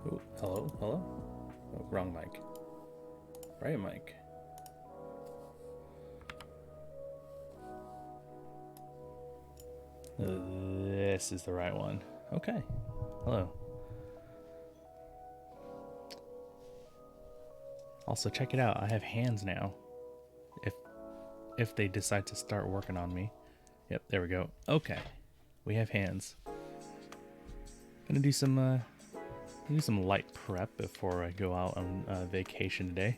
Oh, hello, hello. Oh, wrong mic. Right mic. This is the right one. Okay. Hello. Also, check it out. I have hands now. If they decide to start working on me. Yep, there we go. Okay. We have hands. Gonna do some light prep before I go out on vacation today,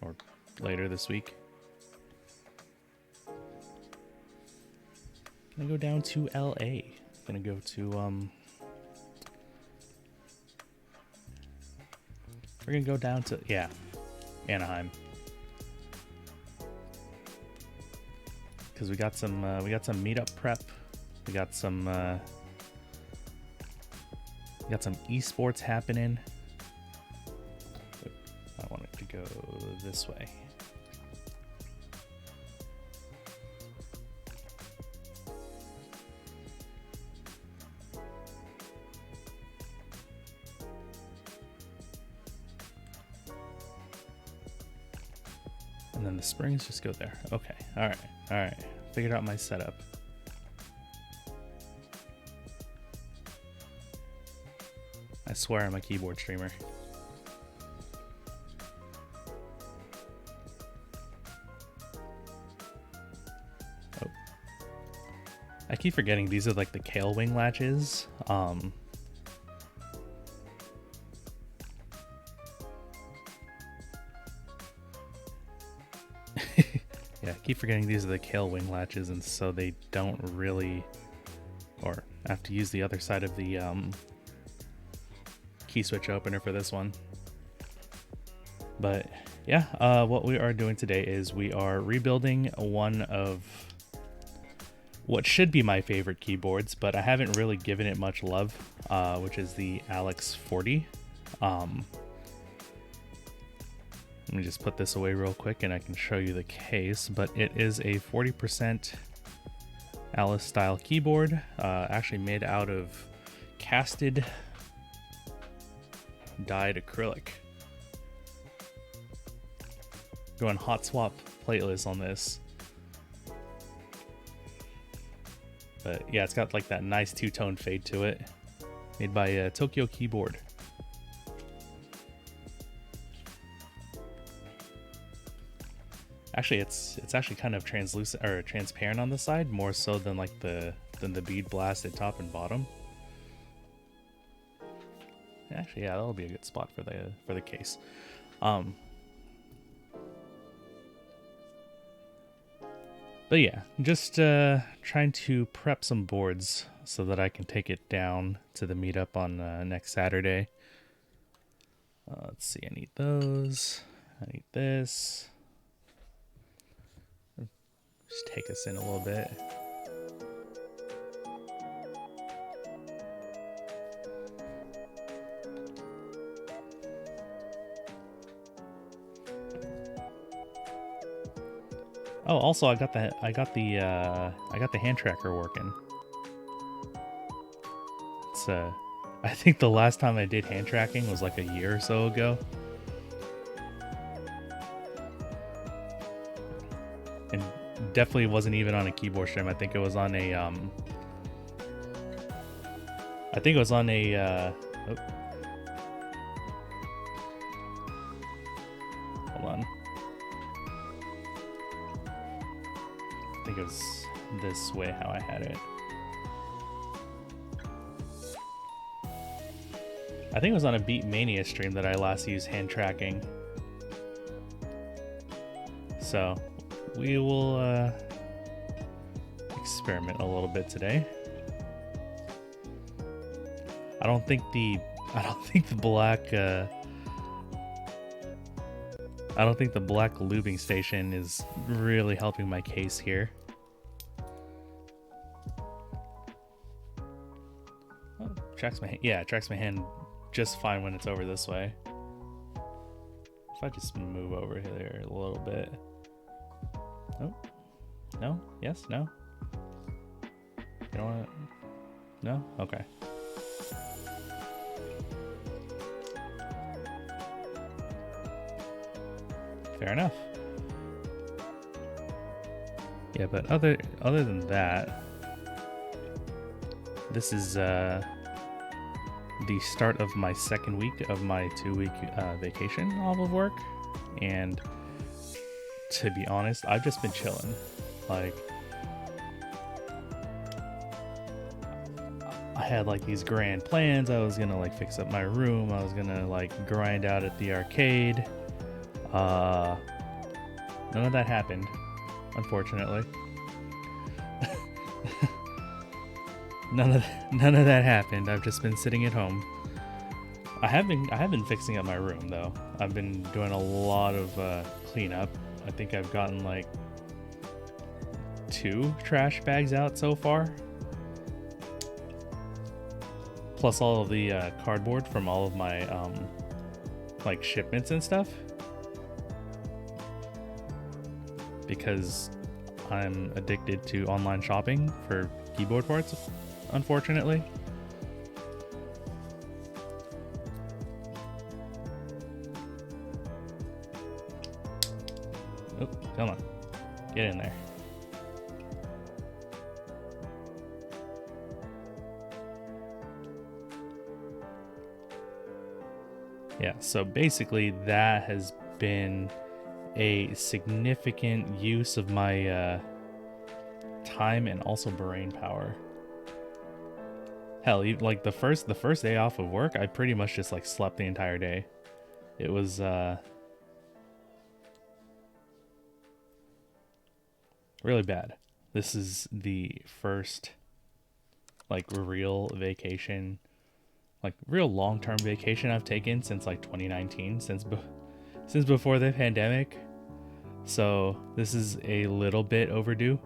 or later this week. Gonna go down to LA. Gonna go to we're gonna go down to Anaheim. Because we got some meetup prep. We got some esports happening. I want it to go this way. And then the springs just go there. Okay, all right. Figured out my setup. I swear I'm a keyboard streamer. Oh. I keep forgetting these are like the kale wing latches. Yeah, I keep forgetting these are the kale wing latches, and so they don't really, or I have to use the other side of the key switch opener for this one. But yeah, what we are doing today is we are rebuilding one of what should be my favorite keyboards, but I haven't really given it much love, which is the Alix40. Let me just put this away real quick and I can show you the case, but it is a 40% Alice style keyboard, actually made out of casted dyed acrylic. Going hot swap plateless on this. But yeah, it's got like that nice two-tone fade to it. Made by Tokyo Keyboard. Actually, it's actually kind of translucent or transparent on the side, more so than like the bead blasted top and bottom. Actually, yeah, that'll be a good spot for the case. But yeah, just trying to prep some boards so that I can take it down to the meetup on next Saturday. Let's see, I need those. I need this. Just take us in a little bit. Oh, also I got the hand tracker working. It's I think the last time I did hand tracking was like a year or so ago. And definitely wasn't even on a keyboard stream. I think it was on a oh. Hold on. I think it was this way how I had it. I think it was on a Beat Mania stream that I last used hand tracking. So we will experiment a little bit today. I don't think the black lubing station is really helping my case here. Oh, tracks my hand just fine when it's over this way. If I just move over here a little bit. Oh, no, yes, no. You don't want to? No, okay. Fair enough. Yeah, but other than that, this is the start of my second week of my 2-week vacation off of work, and to be honest, I've just been chilling. Like, I had like these grand plans. I was gonna like fix up my room. I was gonna like grind out at the arcade. None of that happened, unfortunately. None of that happened. I've just been sitting at home. I have been fixing up my room though. I've been doing a lot of cleanup. I think I've gotten like 2 trash bags out so far. Plus all of the cardboard from all of my like shipments and stuff. Because I'm addicted to online shopping for keyboard parts, unfortunately. Oh, come on. Get in there. Yeah, so basically that has been a significant use of my time and also brain power. Hell, like the first day off of work, I pretty much just like slept the entire day. It was really bad. This is the first like real vacation, like real long-term vacation I've taken since like 2019, since before the pandemic. So this is a little bit overdue.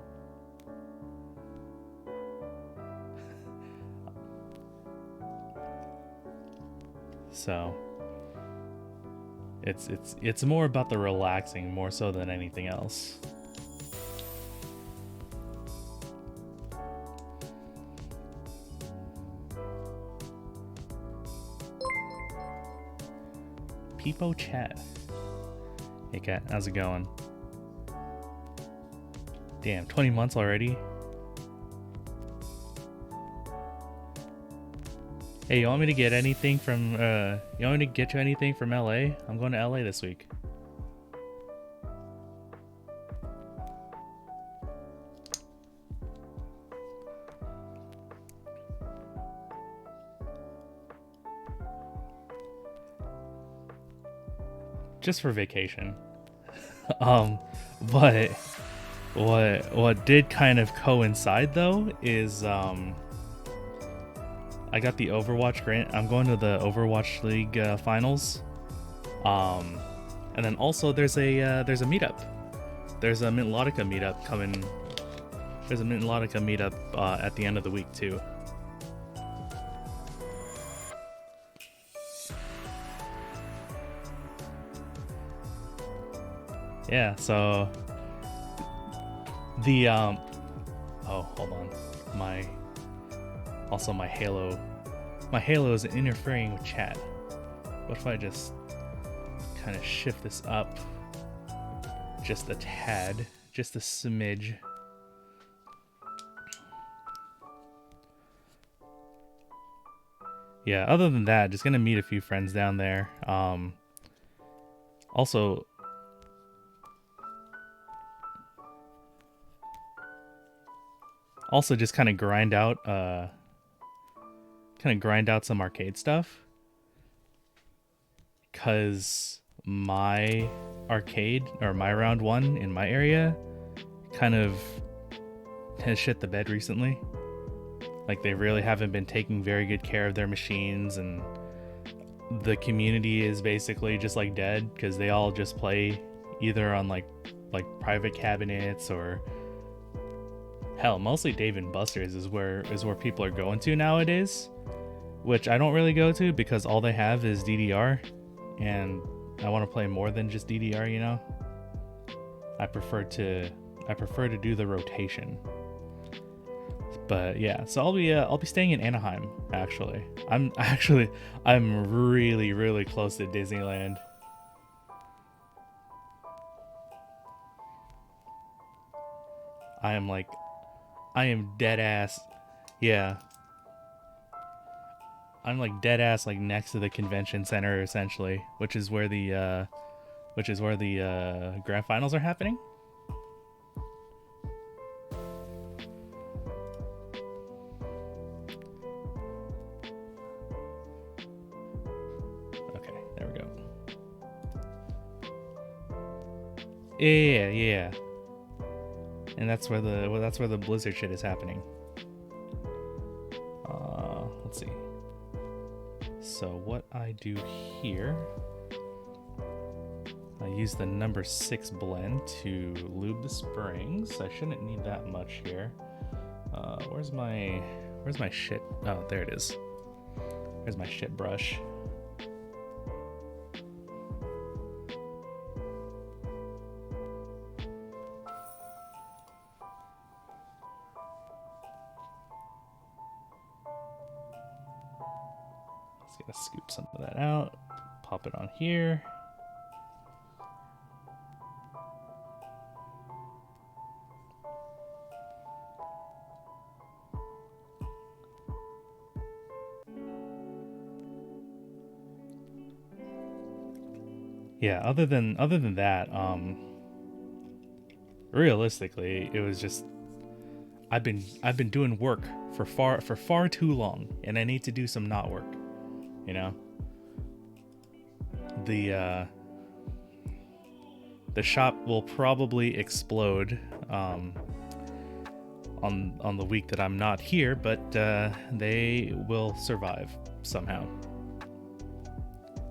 So it's more about the relaxing more so than anything else. Peepo chat. Hey cat, how's it going? Damn, 20 months already? Hey, you want me to get anything from, you want me to get you anything from LA? I'm going to LA this week. Just for vacation. But what did kind of coincide though is I got the Overwatch grant. I'm going to the Overwatch League finals. And then also there's a meetup. There's a mintlodica meetup coming. There's a mintlodica meetup at the end of the week too. Yeah, so the oh, hold on. My Halo is interfering with chat. What if I just kind of shift this up just a tad, just a smidge? Yeah, other than that, just gonna meet a few friends down there. Also just kind of grind out some arcade stuff, because my arcade, or my round one in my area, kind of has shit the bed recently. Like, they really haven't been taking very good care of their machines, and the community is basically just like dead, because they all just play either on like private cabinets, or hell, mostly Dave and Buster's is where people are going to nowadays, which I don't really go to because all they have is DDR, and I want to play more than just DDR, you know. I prefer to do the rotation. But yeah, so I'll be staying in Anaheim actually. I'm really close to Disneyland. I am dead ass. Yeah. I'm like dead ass like next to the convention center essentially, which is where the grand finals are happening. Okay, there we go. Yeah. And that's where the blizzard shit is happening. Let's see. So what I do here, I use the number 6 blend to lube the springs. I shouldn't need that much here. Where's my shit? Oh, there it is. There's my shit brush. Just gonna scoop some of that out, pop it on here. Yeah, other than that, realistically, it was just I've been doing work for far too long, and I need to do some not work. You know, the shop will probably explode on the week that I'm not here, but they will survive somehow.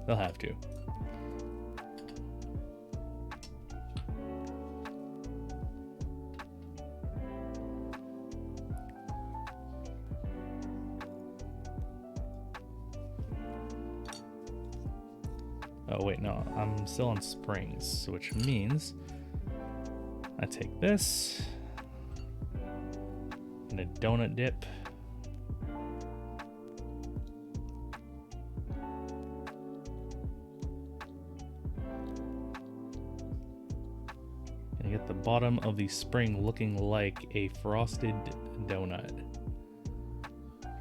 They'll have to. Oh wait, no, I'm still on springs, which means I take this and a donut dip. And get the bottom of the spring looking like a frosted donut.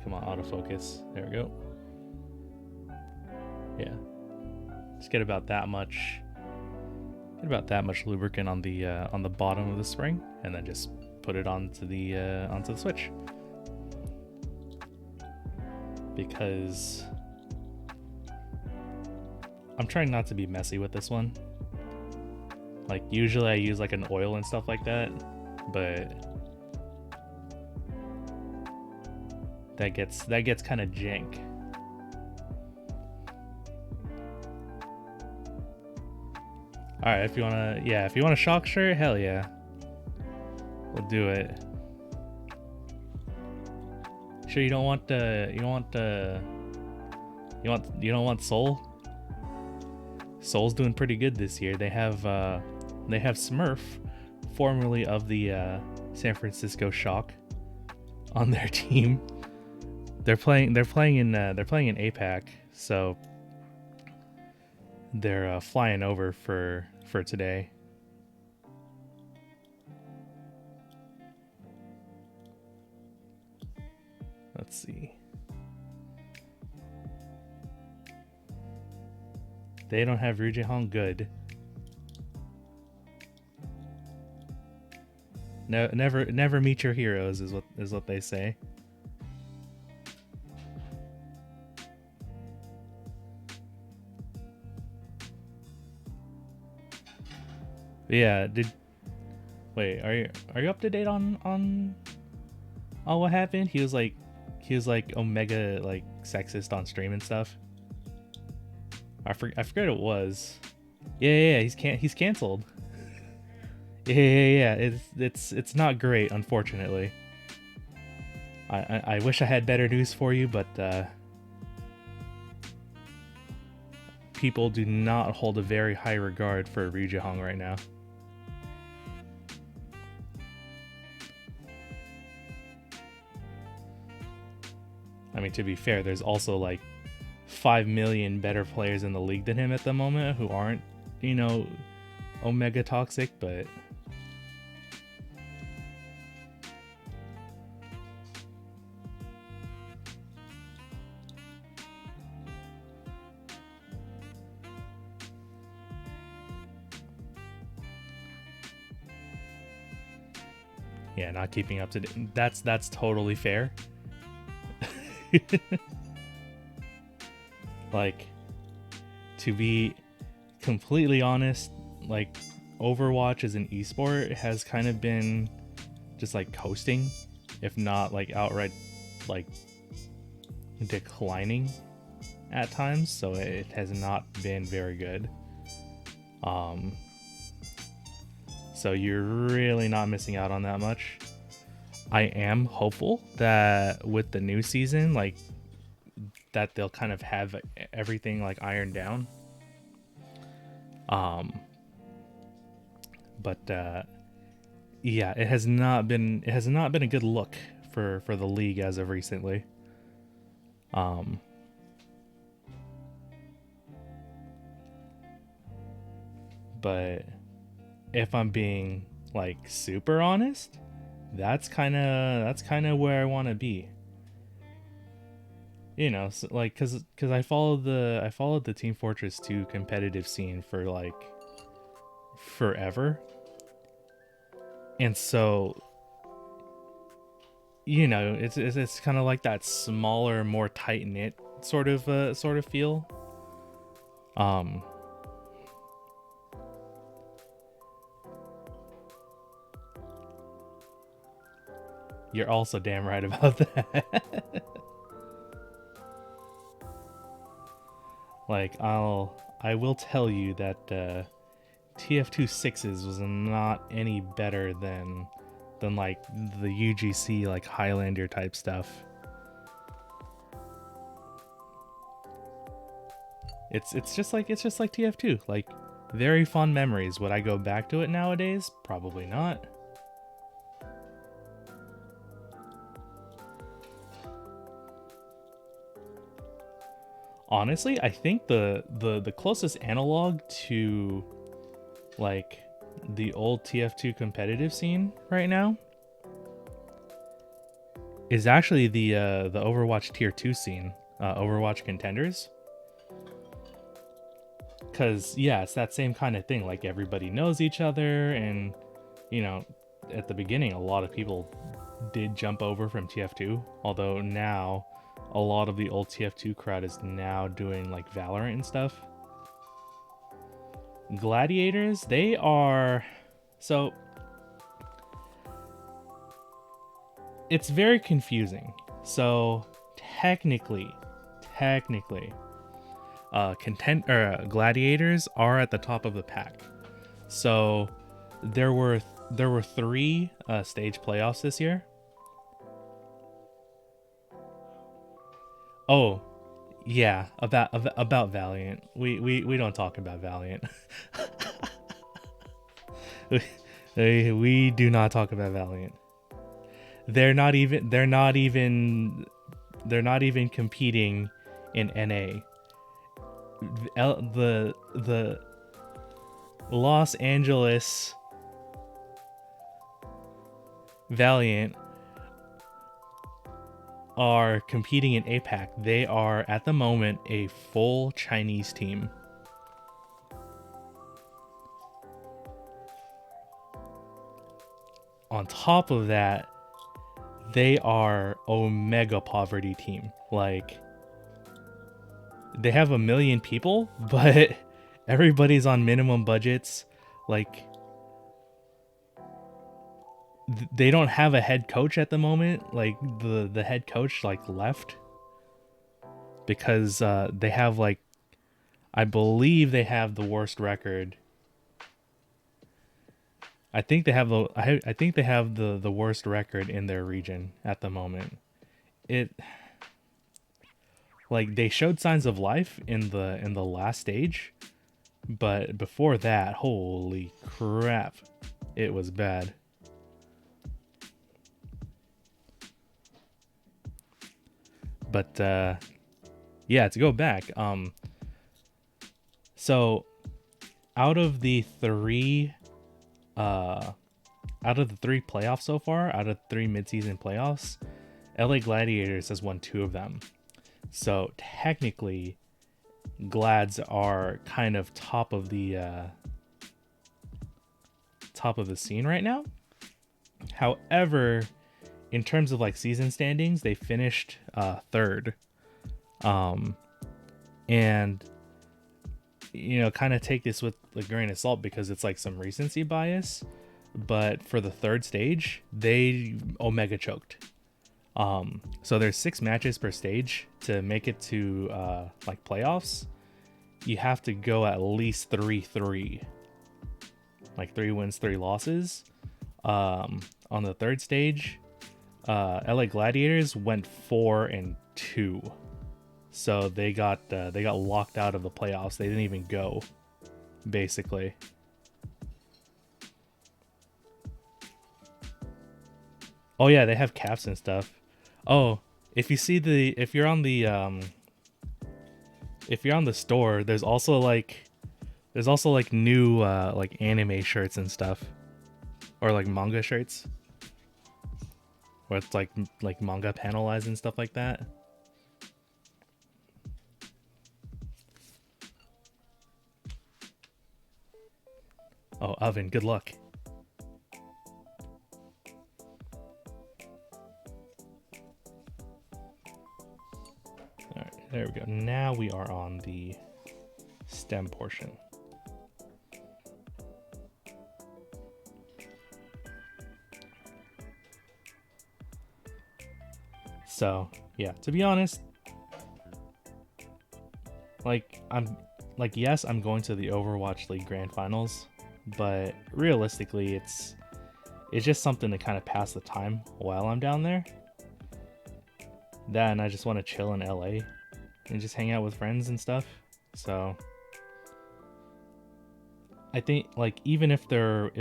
Come on, autofocus. There we go. Yeah. Just get about that much lubricant on the bottom of the spring, and then just put it onto the switch. Because I'm trying not to be messy with this one. Like usually I use like an oil and stuff like that, but that gets kind of jank. All right, if you want a shock shirt, hell yeah, we'll do it. Sure, you don't want Soul? Soul's doing pretty good this year. They have Smurf, formerly of the San Francisco Shock, on their team. They're playing in APAC, so they're flying over for today. Let's see. They don't have Ryujihong. Good. No, never meet your heroes is what they say. Yeah, wait, are you up to date on what happened? He was like Omega like sexist on stream and stuff. I forget it was. Yeah, he's canceled. Yeah. It's not great, unfortunately. I wish I had better news for you, but people do not hold a very high regard for Ryujihong right now. I mean, to be fair, there's also like 5 million better players in the league than him at the moment who aren't, Omega toxic, but Yeah, not keeping up to date. That's totally fair. Like, to be completely honest, like, Overwatch as an esport has kind of been just like coasting, if not like outright like declining at times, so it has not been very good. So you're really not missing out on that much. I am hopeful that with the new season, like, that they'll kind of have everything like ironed down. But yeah, it has not been a good look for the league as of recently. But if I'm being like super honest, that's kind of where I want to be. You know, so, like, cause I followed the Team Fortress 2 competitive scene for like forever, and so, you know, it's kind of like that smaller, more tight knit sort of feel. You're also damn right about that. Like, I will tell you that TF2 6s was not any better than like the UGC like Highlander type stuff. It's just like TF2. Like, very fond memories. Would I go back to it nowadays? Probably not. Honestly, I think the closest analog to like the old TF2 competitive scene right now is actually the Overwatch Tier 2 scene, Overwatch Contenders. Cause yeah, it's that same kind of thing. Like, everybody knows each other, and you know, at the beginning, a lot of people did jump over from TF2. Although now, a lot of the old TF2 crowd is now doing like Valorant and stuff. Gladiators, they are so. It's very confusing. So technically, gladiators are at the top of the pack. So there were 3 stage playoffs this year. Oh, yeah, about Valiant. We don't talk about Valiant. we do not talk about Valiant. They're not even competing in NA. The Los Angeles Valiant are competing in APAC. They are at the moment a full Chinese team. On top of that, they are Omega poverty team. Like, they have 1 million people, but everybody's on minimum budgets. Like, they don't have a head coach at the moment. Like, the head coach like left because they have like, I believe they have the worst record. I think they have the worst record in their region at the moment. Like, they showed signs of life in the last stage, but before that, holy crap, it was bad. But yeah, to go back, so out of the 3 playoffs so far, out of 3 midseason playoffs, LA Gladiators has won 2 of them. So technically, Glads are kind of top of the scene right now. However, in terms of like season standings, they finished third. And kind of take this with a grain of salt because it's like some recency bias. But for the third stage, they omega choked. So there's 6 matches per stage. To make it to like playoffs, you have to go at least 3-3, like 3 wins, 3 losses. On the third stage, LA Gladiators went 4-2, so they got locked out of the playoffs. They didn't even go, basically. Oh yeah, they have caps and stuff. Oh, if you're on the store, there's also like new like anime shirts and stuff, or like manga shirts, where it's like manga panelized and stuff like that. Oh, Oven, good luck. Alright, there we go. Now we are on the stem portion. So, yeah, to be honest, yes, I'm going to the Overwatch League Grand Finals, but realistically, it's just something to kind of pass the time while I'm down there. That, and I just want to chill in LA and just hang out with friends and stuff. So I think like even if there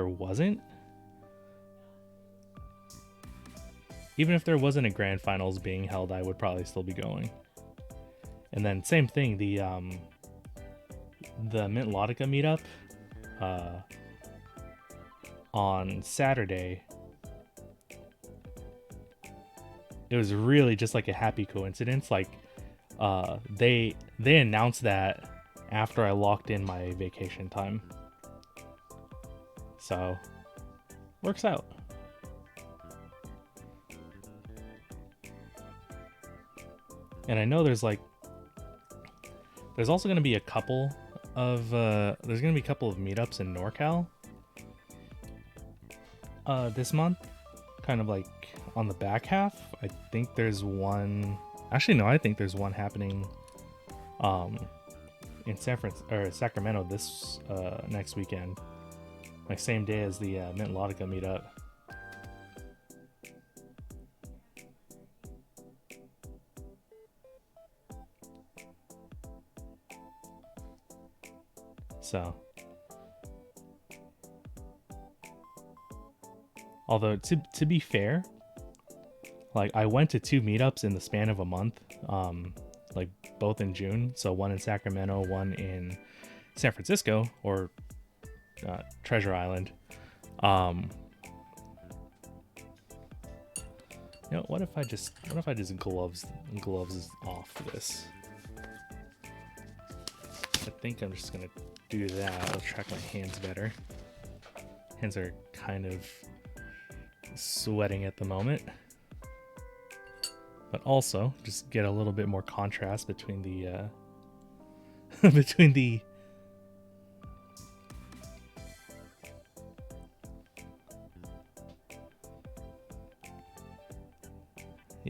wasn't a grand finals being held, I would probably still be going. And then same thing, the mintlodica meetup on Saturday. It was really just like a happy coincidence. Like they announced that after I locked in my vacation time. So works out. And I know there's also going to be a couple of meetups in NorCal this month, kind of like on the back half. I think there's one, actually no, I think there's one happening in Sacramento this next weekend, like same day as the mintlodica meetup. So, although to be fair, like I went to 2 meetups in the span of a month, like both in June. So one in Sacramento, one in San Francisco, or Treasure Island. What if I just gloves off this? I think I'm just gonna do that. I'll track my hands better. Hands are kind of sweating at the moment, but also just get a little bit more contrast between the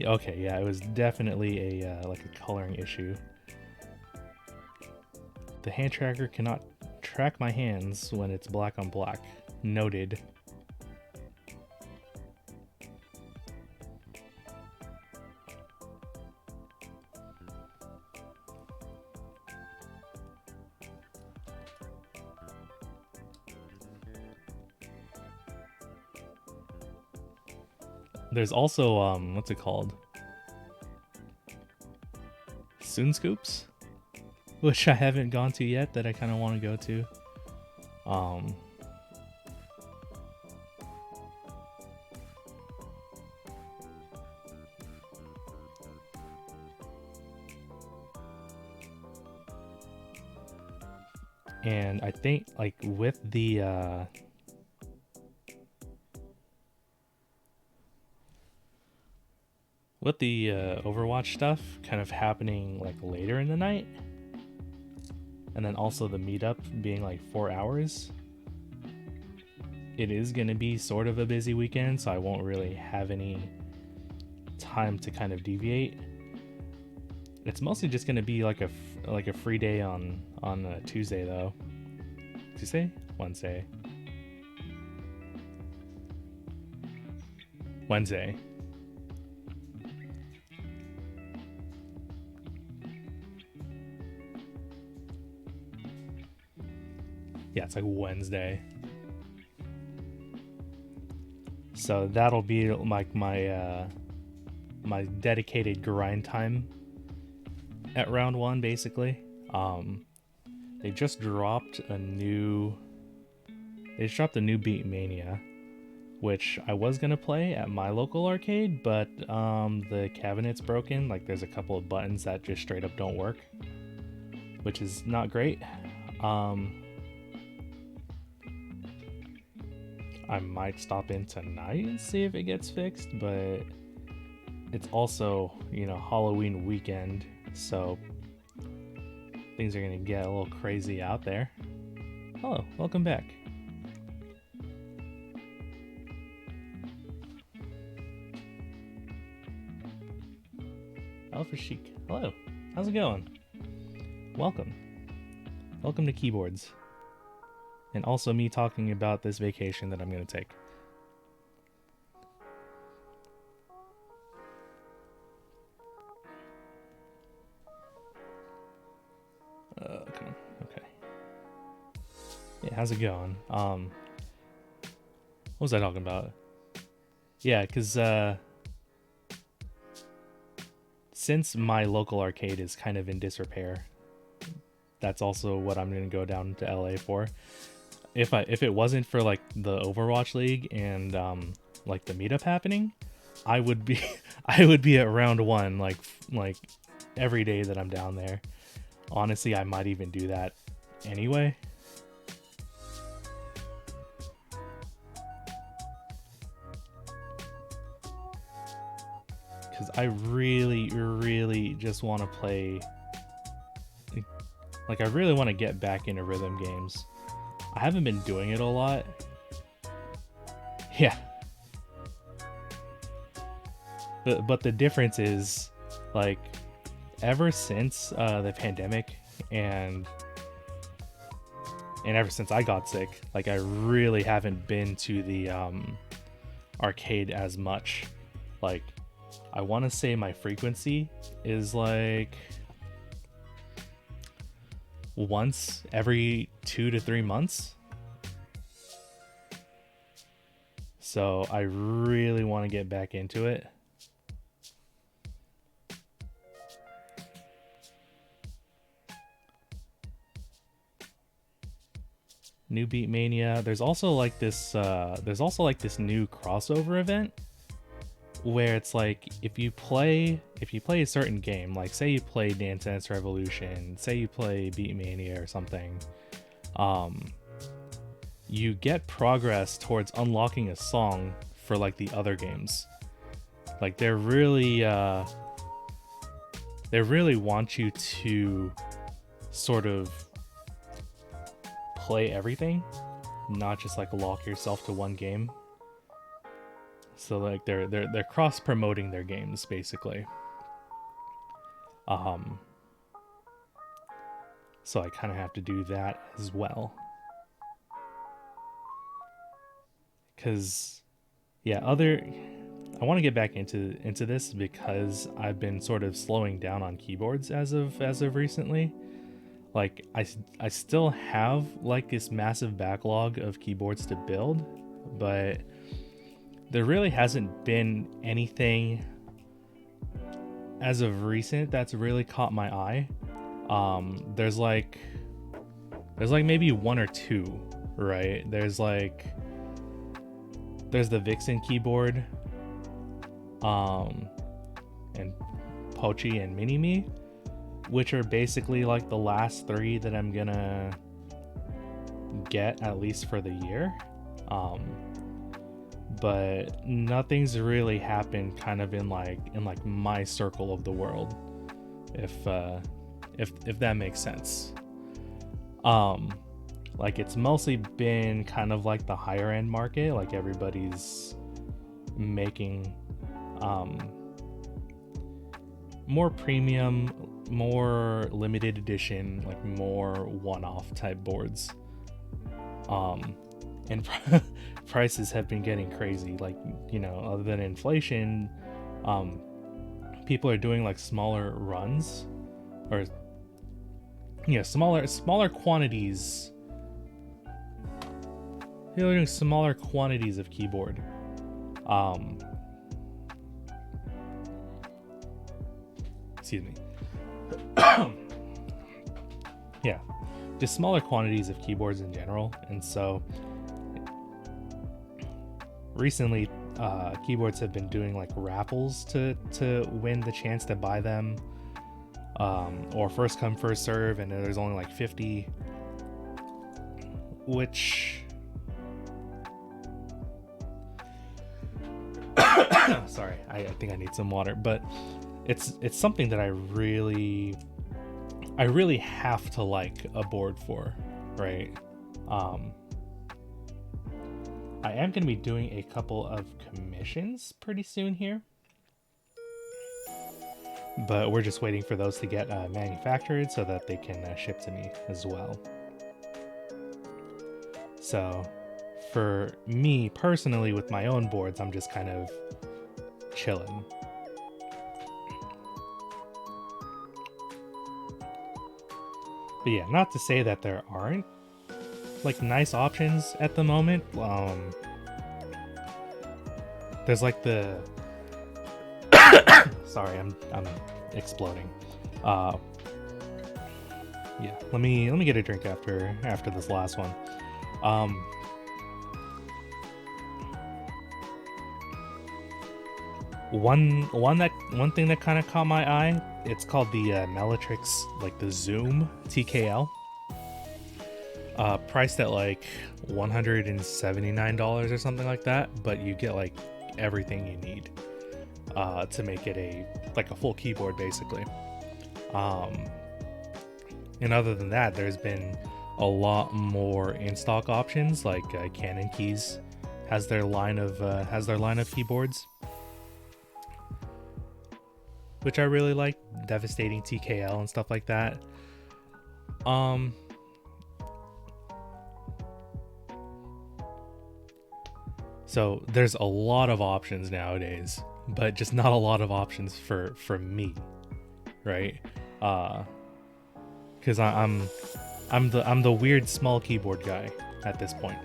okay, yeah, it was definitely a like a coloring issue. The hand tracker cannot track my hands when it's black on black. Noted. There's also what's it called? Soon Scoops, which I haven't gone to yet, that I kind of want to go to. And I think like with the with the Overwatch stuff kind of happening like later in the night, and then also the meetup being like 4 hours, it is going to be sort of a busy weekend, so I won't really have any time to kind of deviate. It's mostly just going to be like a free day on Tuesday though. Tuesday? Wednesday. Yeah, it's like Wednesday. So that'll be like my dedicated grind time at round 1, basically. They just dropped a new Beat Mania, which I was gonna play at my local arcade, but the cabinet's broken. Like, there's a couple of buttons that just straight up don't work, which is not great. I might stop in tonight and see if it gets fixed, but it's also, you know, Halloween weekend, so things are gonna get a little crazy out there. Hello, welcome back. Alpha Chic, hello, how's it going? Welcome to Keyboards. And also me talking about this vacation that I'm going to take. Come on. Okay. Yeah, how's it going? What was I talking about? Yeah, because since my local arcade is kind of in disrepair, that's also what I'm going to go down to LA for. If it wasn't for like the Overwatch League and like the meetup happening, I would be at round 1 like every day that I'm down there. Honestly, I might even do that anyway. Cuz I really just want to play, like, I really want to get back into rhythm games. I haven't been doing it a lot. Yeah. But the difference is, like, ever since the pandemic and ever since I got sick, like, I really haven't been to the arcade as much. Like, I want to say my frequency is like once every 2 to 3 months. So I really want to get back into it. New Beat Mania. There's also like this new crossover event where it's like if you play a certain game, like say you play Dance Dance Revolution, say you play Beat Mania or something, you get progress towards unlocking a song for like the other games. Like they really want you to sort of play everything, not just like lock yourself to one game. So like they're cross promoting their games basically. So I kind of have to do that as well. Cause yeah, I want to get back into this because I've been sort of slowing down on keyboards as of recently. Like I still have like this massive backlog of keyboards to build, but there really hasn't been anything as of recent that's really caught my eye. There's like maybe one or two, right? There's the Vixen keyboard, and Pochi and Mini-Me, which are basically like the last 3 that I'm gonna get at least for the year. but nothing's really happened kind of in like my circle of the world, if that makes sense. Like it's mostly been kind of like the higher end market, like everybody's making more premium, more limited edition, like more one-off type boards. And prices have been getting crazy, like, you know, other than inflation, people are doing like smaller runs, or smaller quantities. People are doing smaller quantities of keyboard. Excuse me. Yeah, just smaller quantities of keyboards in general. And so recently keyboards have been doing like raffles to win the chance to buy them, or first come first serve, and there's only like 50, which sorry, I think I need some water, but it's something that I really have to like a board for, right? I am going to be doing a couple of commissions pretty soon here, but we're just waiting for those to get manufactured so that they can ship to me as well. So for me personally with my own boards, I'm just kind of chilling. But yeah, not to say that there aren't like nice options at the moment. There's like the sorry, I'm exploding. Yeah, let me get a drink after this last one. One thing that kind of caught my eye, it's called the Mellatrix, like the Zoom TKL. Priced at like $179 or something like that, but you get like everything you need to make it a full keyboard basically. And other than that, there's been a lot more in stock options, like Canon Keys has their line of keyboards, which I really like, Devastating TKL and stuff like that. So there's a lot of options nowadays, but just not a lot of options for me, right? Because I'm the weird small keyboard guy at this point.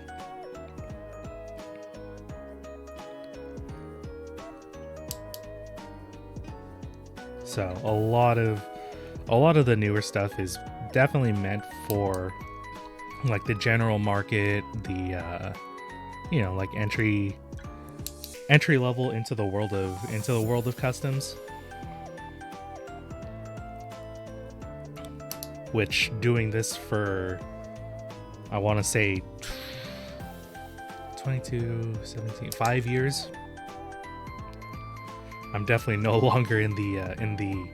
So a lot of the newer stuff is definitely meant for like the general market, the like entry level into the world of customs. Which, doing this for, I want to say 17, 5 years. I'm definitely no longer in the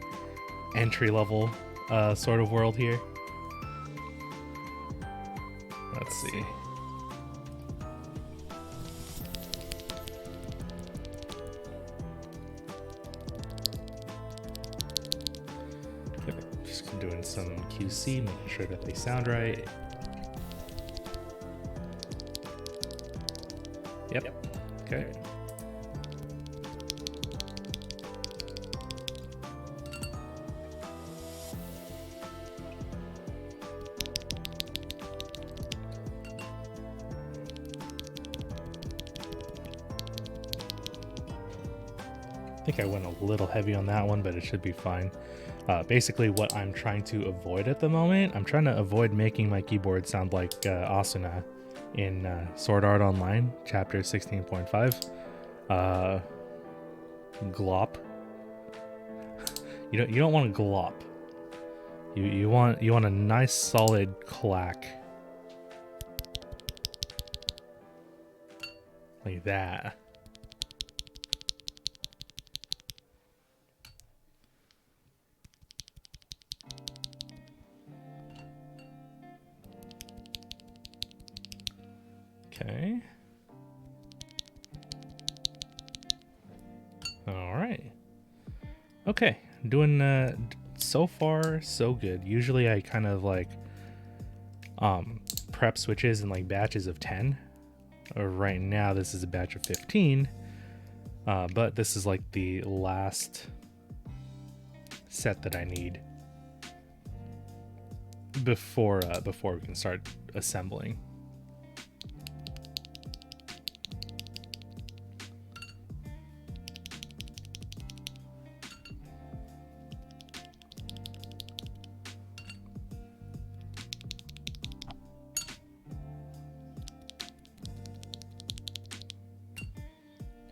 entry level sort of world here. Let's see. Just doing some QC, making sure that they sound right. Yep. Okay. I think I went a little heavy on that one, but it should be fine. Basically, what I'm trying to avoid at the moment, I'm trying to avoid making my keyboard sound like Asuna in Sword Art Online, chapter 16.5. Glop. You don't want a glop. You want a nice solid clack. Like that. Okay. All right. Okay, doing so far so good. Usually I kind of like prep switches in like batches of 10. Right now this is a batch of 15. But this is like the last set that I need before we can start assembling.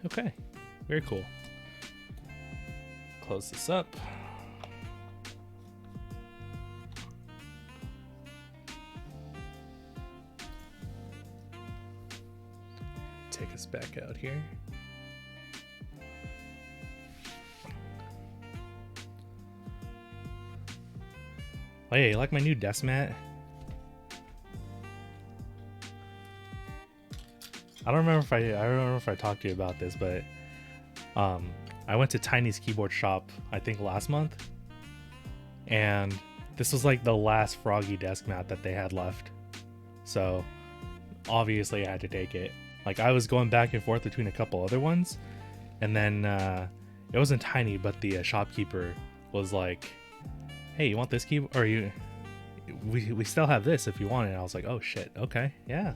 Okay, very cool. Close this up. Take us back out here. Oh yeah, you like my new desk mat? I don't remember if I talked to you about this, but I went to Tiny's keyboard shop I think last month, and this was like the last Froggy desk mat that they had left. So obviously I had to take it. Like I was going back and forth between a couple other ones, and then it wasn't Tiny, but the shopkeeper was like, "Hey, you want this keyboard? Or we still have this if you want it." And I was like, "Oh shit, okay, yeah."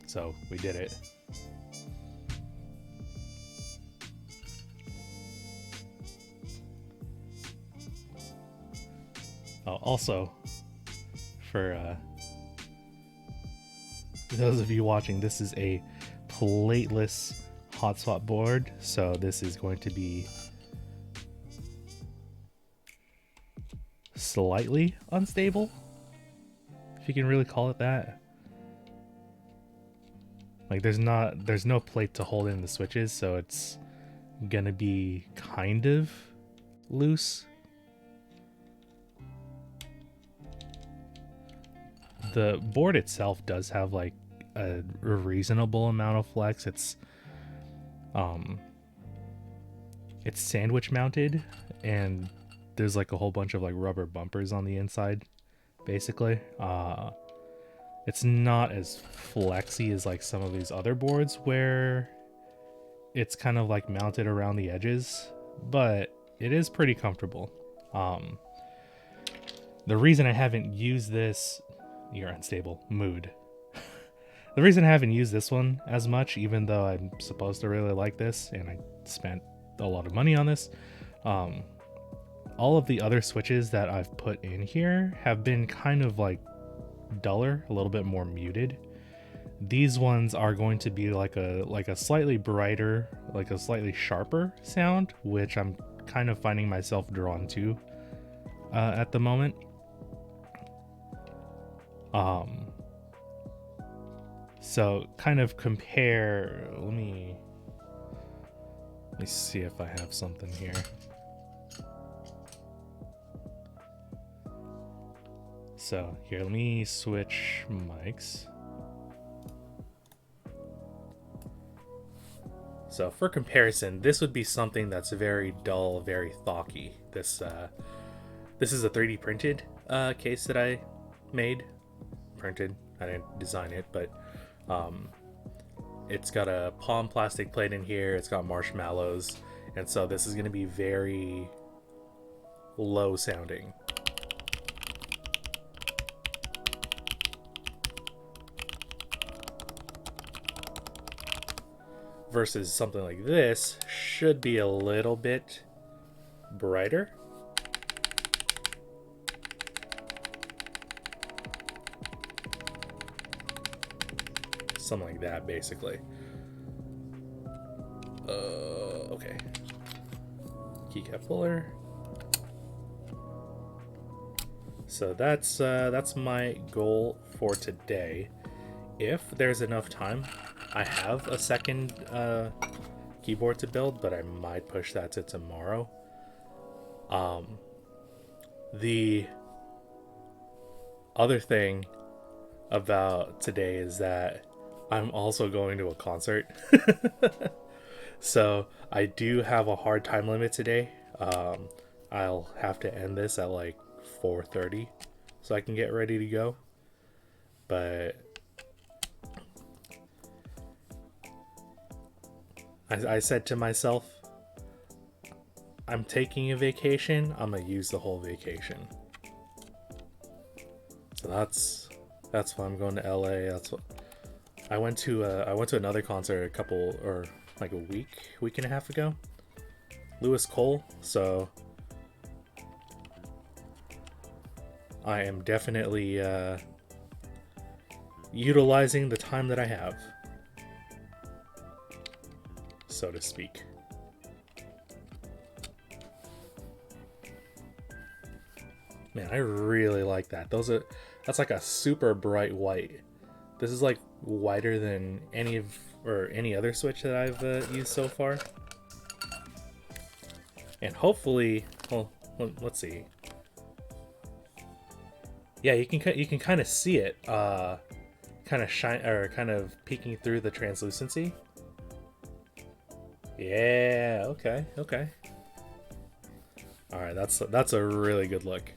So we did it. Oh, also, for those of you watching, this is a plateless hotspot board, so this is going to be slightly unstable, if you can really call it that. Like there's no plate to hold in the switches, so it's gonna be kind of loose. The board itself does have like a reasonable amount of flex. It's sandwich mounted, and there's like a whole bunch of like rubber bumpers on the inside, basically. It's not as flexy as like some of these other boards where it's kind of like mounted around the edges, but it is pretty comfortable. The reason I haven't used this, you're unstable, mood. The reason I haven't used this one as much, even though I'm supposed to really like this and I spent a lot of money on this, all of the other switches that I've put in here have been kind of like duller, a little bit more muted. These ones are going to be like a slightly brighter, like a slightly sharper sound, which I'm kind of finding myself drawn to at the moment. So kind of compare, let me see if I have something here. So here, let me switch mics. So for comparison, this would be something that's very dull, very thocky. This is a 3D printed case that I made. Printed, I didn't design it, but it's got a palm plastic plate in here, it's got marshmallows, and so this is going to be very low sounding. Versus something like this should be a little bit brighter. Something like that, basically. Okay. Keycap puller. So that's my goal for today. If there's enough time, I have a second keyboard to build, but I might push that to tomorrow. The other thing about today is that I'm also going to a concert. So I do have a hard time limit today. I'll have to end this at like 4:30 so I can get ready to go. But I said to myself, I'm taking a vacation. I'm gonna use the whole vacation. So that's why I'm going to LA. That's what I went to another concert a couple or like a week and a half ago. Lewis Cole. So I am definitely utilizing the time that I have, so to speak. Man, I really like that. That's like a super bright white. This is like whiter than any other Switch that I've used so far. And hopefully, well, let's see. Yeah, you can kind of see it, kind of shine or kind of peeking through the translucency. Yeah. Okay. All right, that's a really good look.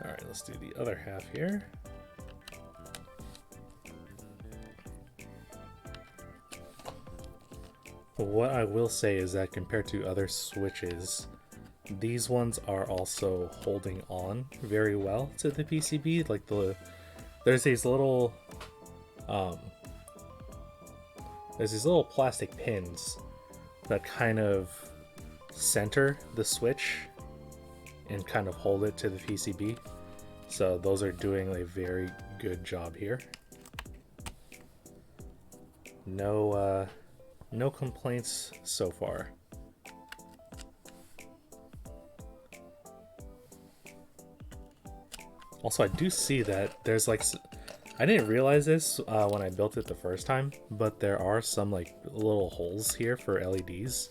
All right, let's do the other half here. What I will say is that compared to other Switches, these ones are also holding on very well to the PCB. Like there's these little plastic pins that kind of center the Switch and kind of hold it to the PCB. So those are doing a very good job here. No complaints so far. Also, I do see that there's like, I didn't realize this when I built it the first time, but there are some like little holes here for LEDs.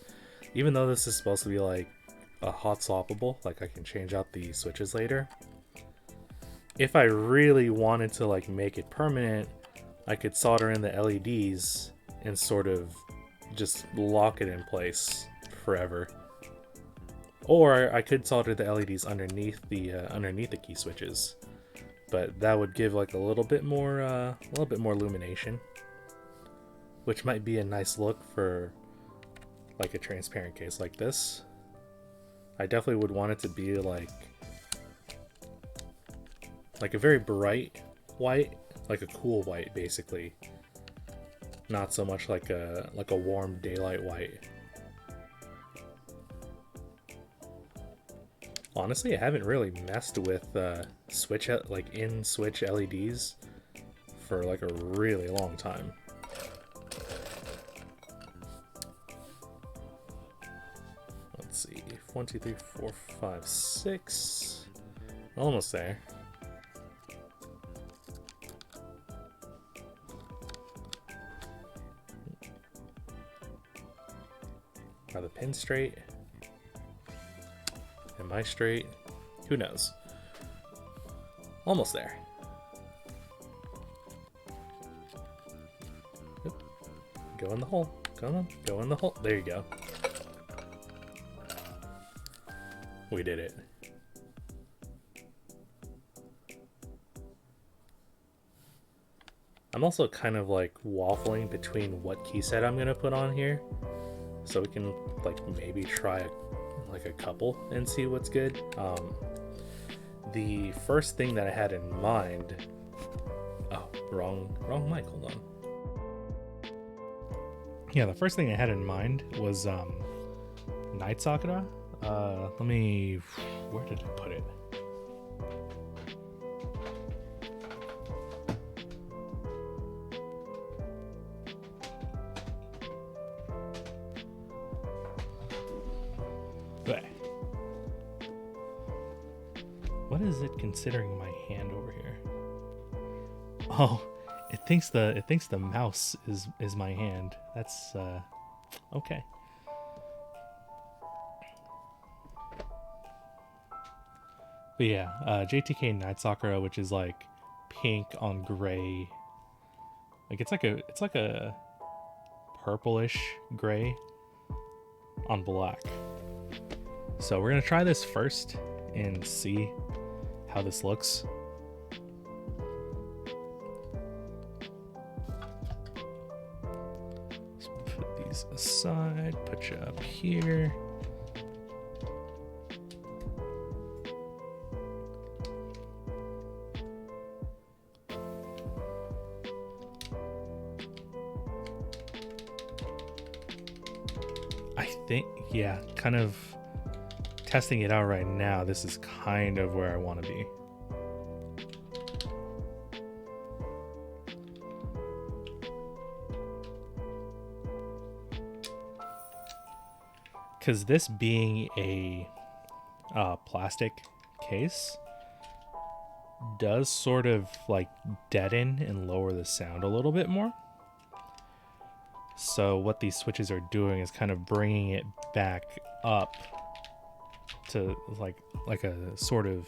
Even though this is supposed to be like a hot swappable, like I can change out the switches later. If I really wanted to like make it permanent, I could solder in the LEDs and sort of just lock it in place forever. Or I could solder the LEDs underneath the key switches, but that would give like a little bit more illumination, which might be a nice look for like a transparent case like this. I definitely would want it to be like a very bright white, like a cool white basically. Not so much like a warm daylight white. Honestly, I haven't really messed with Switch LEDs for like a really long time. Let's see, 1, 2, 3, 4, 5, 6. Almost there. Are the pins straight? Am I straight? Who knows? Almost there. Yep. Go in the hole. Come on, go in the hole. There you go. We did it. I'm also kind of like waffling between what key set I'm gonna put on here, so we can like maybe try like a couple and see what's good. The first thing that I had in mind, oh, wrong mic, hold on. Yeah, the first thing I had in mind was Night Sakura. Where did I put it? What is it considering my hand over here? Oh, it thinks the mouse is my hand. That's okay. But yeah, JTK Night Sakura, which is like pink on gray. Like it's like a purplish gray on black. So we're gonna try this first and see how this looks. Let's put these aside, put you up here. I think, yeah, kind of testing it out right now, this is kind of where I want to be. Because this being a plastic case does sort of like deaden and lower the sound a little bit more. So what these switches are doing is kind of bringing it back up to like a sort of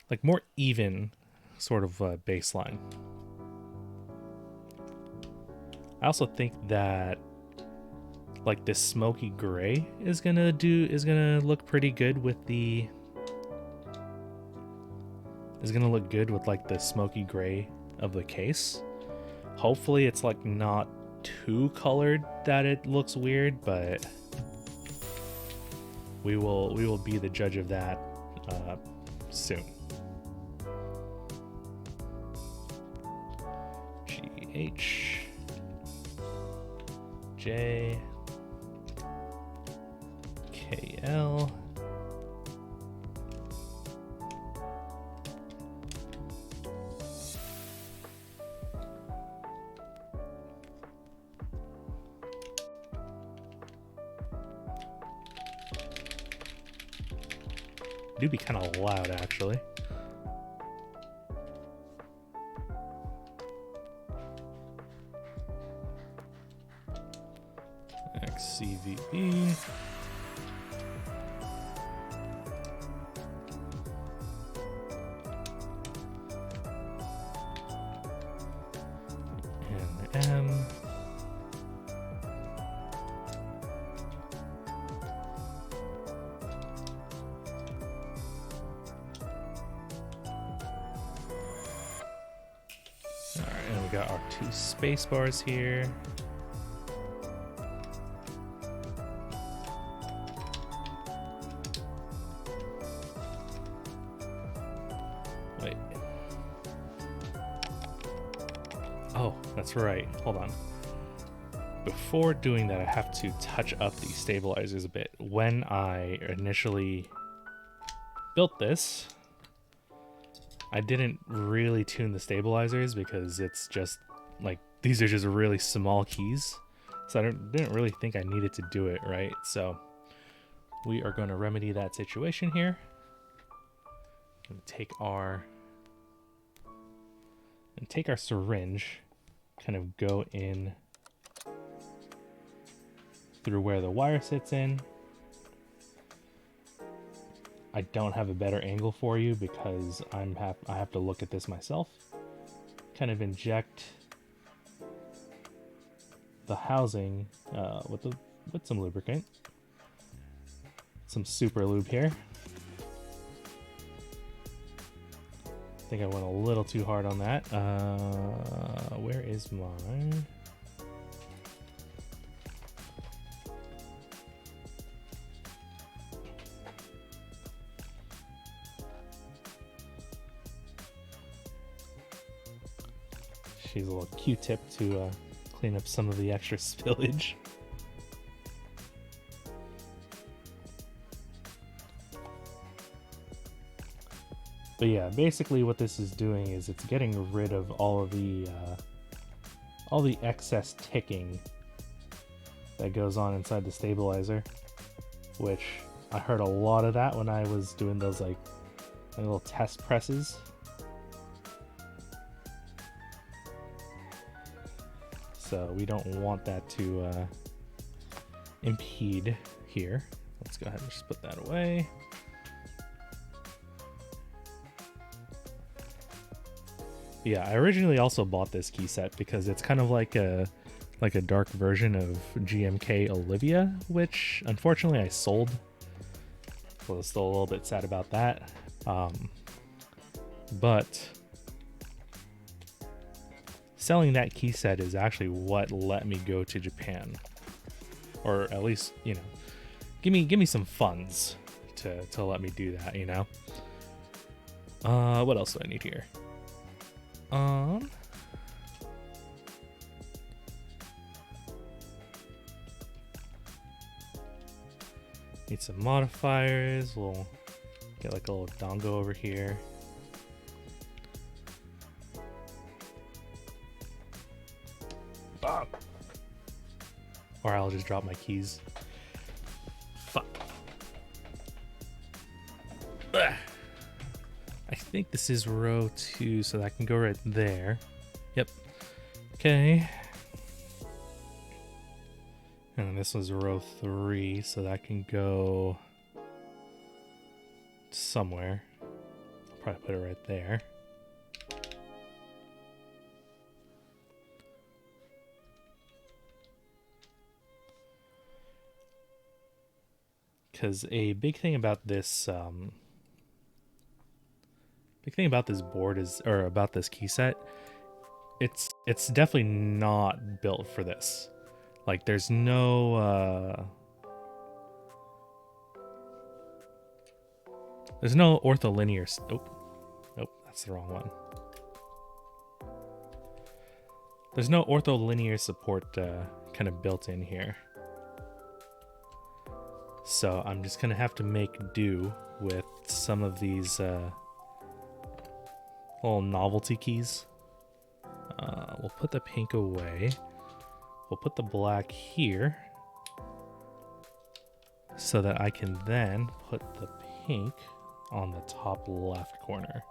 like more even sort of bass line. I also think that like this smoky gray is gonna look pretty good with the like the smoky gray of the case. Hopefully it's like not too colored that it looks weird, but we will be the judge of that soon. GH J KL do be kind of loud actually. XCVB. NM. Alright, and we got our two space bars here. Wait. Oh, that's right. Hold on. Before doing that, I have to touch up these stabilizers a bit. When I initially built this, I didn't really tune the stabilizers because it's just like these are just really small keys, so I didn't really think I needed to do it right. So we are going to remedy that situation here. Gonna take our syringe, kind of go in through where the wire sits in. I don't have a better angle for you because I have to look at this myself. Kind of inject the housing with some lubricant, some super lube here. I think I went a little too hard on that. Where is mine? She's a little Q-tip to clean up some of the extra spillage. But yeah, basically what this is doing is it's getting rid of all the excess ticking that goes on inside the stabilizer, which I heard a lot of that when I was doing those like little test presses. So we don't want that to impede here. Let's go ahead and just put that away. Yeah, I originally also bought this key set because it's kind of like a dark version of GMK Olivia, which unfortunately I sold. So I was still a little bit sad about that. But selling that key set is actually what let me go to Japan, or at least, you know, give me some funds to let me do that, you know. What else do I need here? Need some modifiers. We'll get like a little dongo over here. Bob. Or I'll just drop my keys. Fuck. Ugh. I think this is row 2, so that can go right there. Yep. Okay. And this was row 3, so that can go somewhere. I'll probably put it right there. Because a big thing about this board is, or about this key set, it's definitely not built for this. Like there's no ortholinear. Nope, that's the wrong one. There's no ortholinear support kind of built in here. So I'm just gonna have to make do with some of these little novelty keys. We'll put the pink away. We'll put the black here so that I can then put the pink on the top left corner,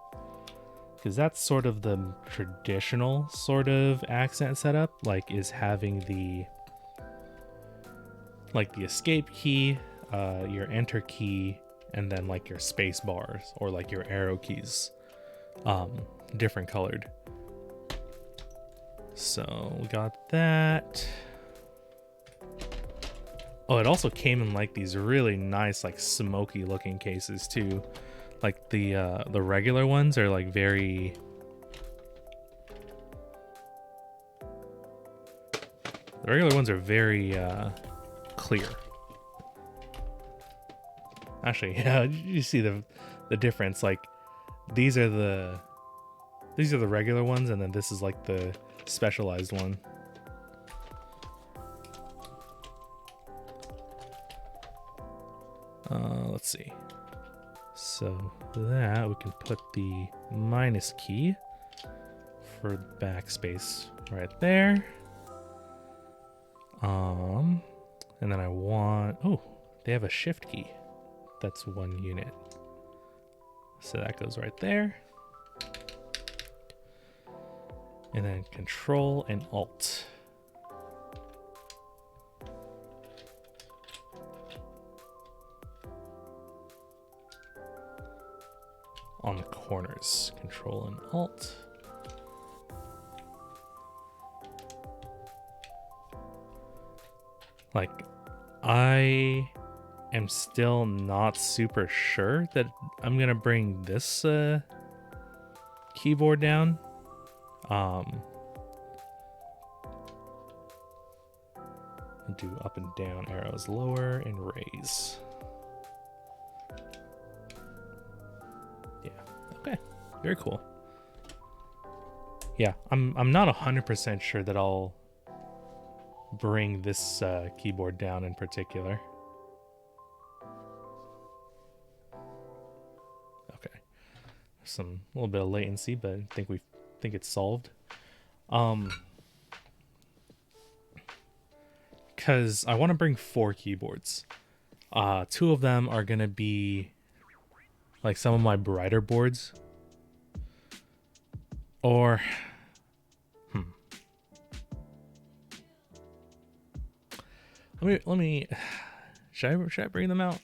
because that's sort of the traditional sort of accent setup, like is having the escape key, your enter key, and then like your space bars or like your arrow keys different colored. So we got that. Oh, it also came in like these really nice, like smoky looking cases too. Like the regular ones are like very, clear. Actually, yeah, you see the difference. Like these are the regular ones, and then this is like the specialized one. Let's see. So that we can put the minus key for backspace right there. And then I want, oh, they have a shift key. That's 1 unit. So that goes right there. And then Control and Alt. On the corners, Control and Alt. Like, I am still not super sure that I'm gonna bring this keyboard down. I'll do up and down arrows, lower and raise. Yeah, okay, very cool. Yeah, I'm not 100% sure that I'll bring this keyboard down in particular. Okay, some little bit of latency, but I think it's solved. Because I want to bring 4 keyboards. 2 of them are gonna be like some of my brighter boards, or let me should I bring them out?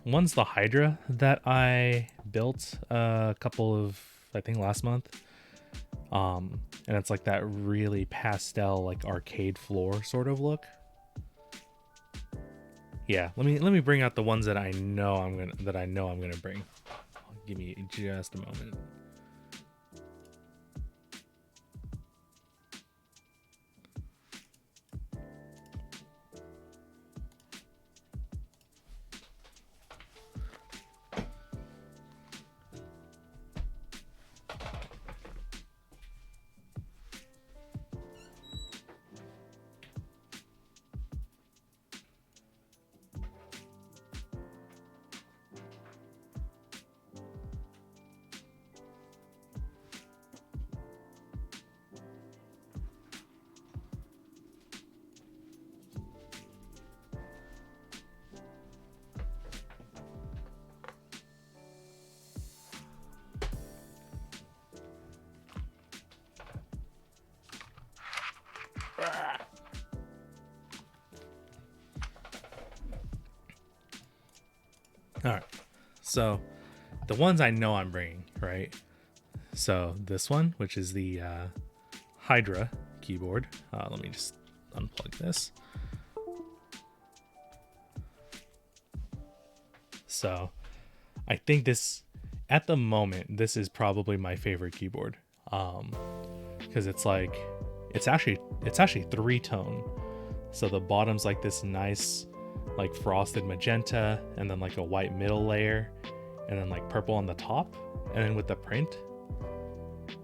One's the Hydra that I built a couple of, I think, last month. And it's like that really pastel, like arcade floor sort of look. Yeah, let me bring out the ones that I know I'm gonna bring. Give me just a moment. All right, so the ones I know I'm bringing, right? So this one, which is the Hydra keyboard. Let me just unplug this. So I think this, at the moment, this is probably my favorite keyboard. Because it's like, it's actually 3-tone. So the bottom's like this nice, like frosted magenta, and then like a white middle layer, and then like purple on the top, and then with the print.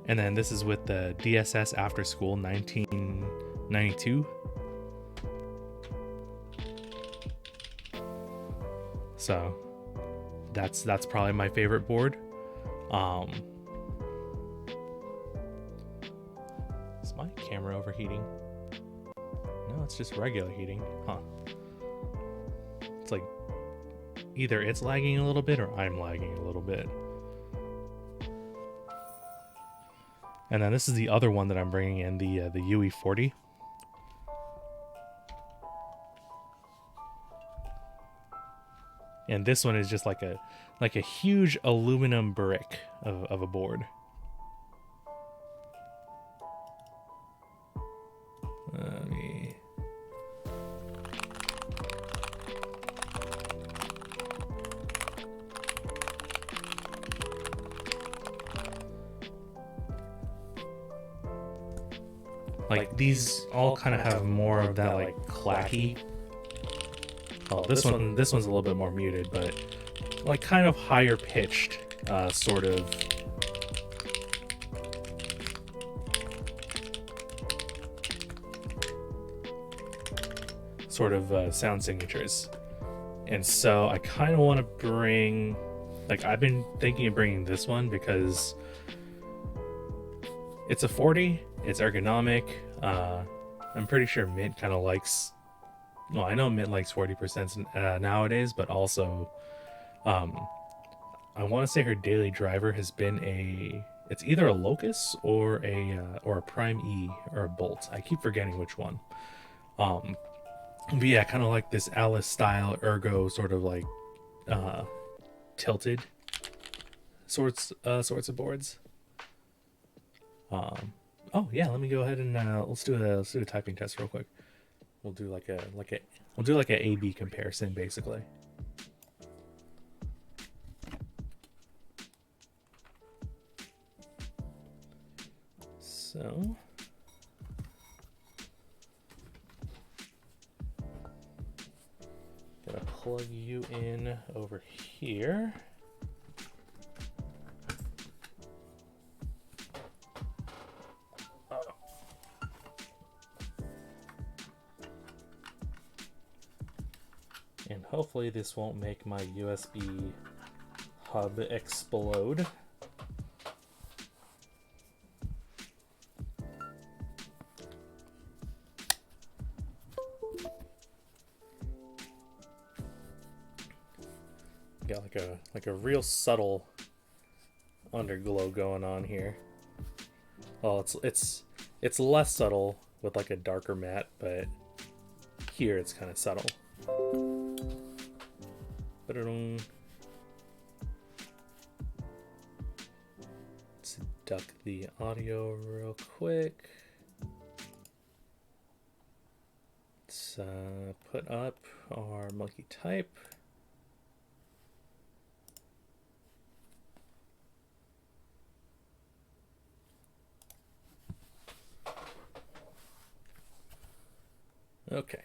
And then this is with the DSS After School 1992. So that's probably my favorite board. Is my camera overheating? No, it's just regular heating. Huh. It's like either it's lagging a little bit or I'm lagging a little bit. And then this is the other one that I'm bringing in, the UE40. And this one is just like a huge aluminum brick of a board. Let me... Like these all kind of have more of that like clacky. Oh, this one's a little bit more muted, but like kind of higher pitched, sort of. Sound signatures. And so I kind of want to bring, like I've been thinking of bringing this one because it's a 40, it's ergonomic. I'm pretty sure Mint kind of likes, well, I know Mint likes 40% nowadays, but also I want to say her daily driver has been it's either a Locus or a Prime E or a Bolt. I keep forgetting which one. But yeah, kind of like this Alice style ergo sort of like tilted sorts of boards. Oh yeah, let me go ahead and let's do a typing test real quick. We'll do like a A/B comparison basically. So gonna plug you in over here. And hopefully this won't make my USB hub explode. Got like a real subtle underglow going on here. Well, it's less subtle with like a darker matte, but here it's kind of subtle. It's duck the audio real quick. Let's put up our monkey type. Okay.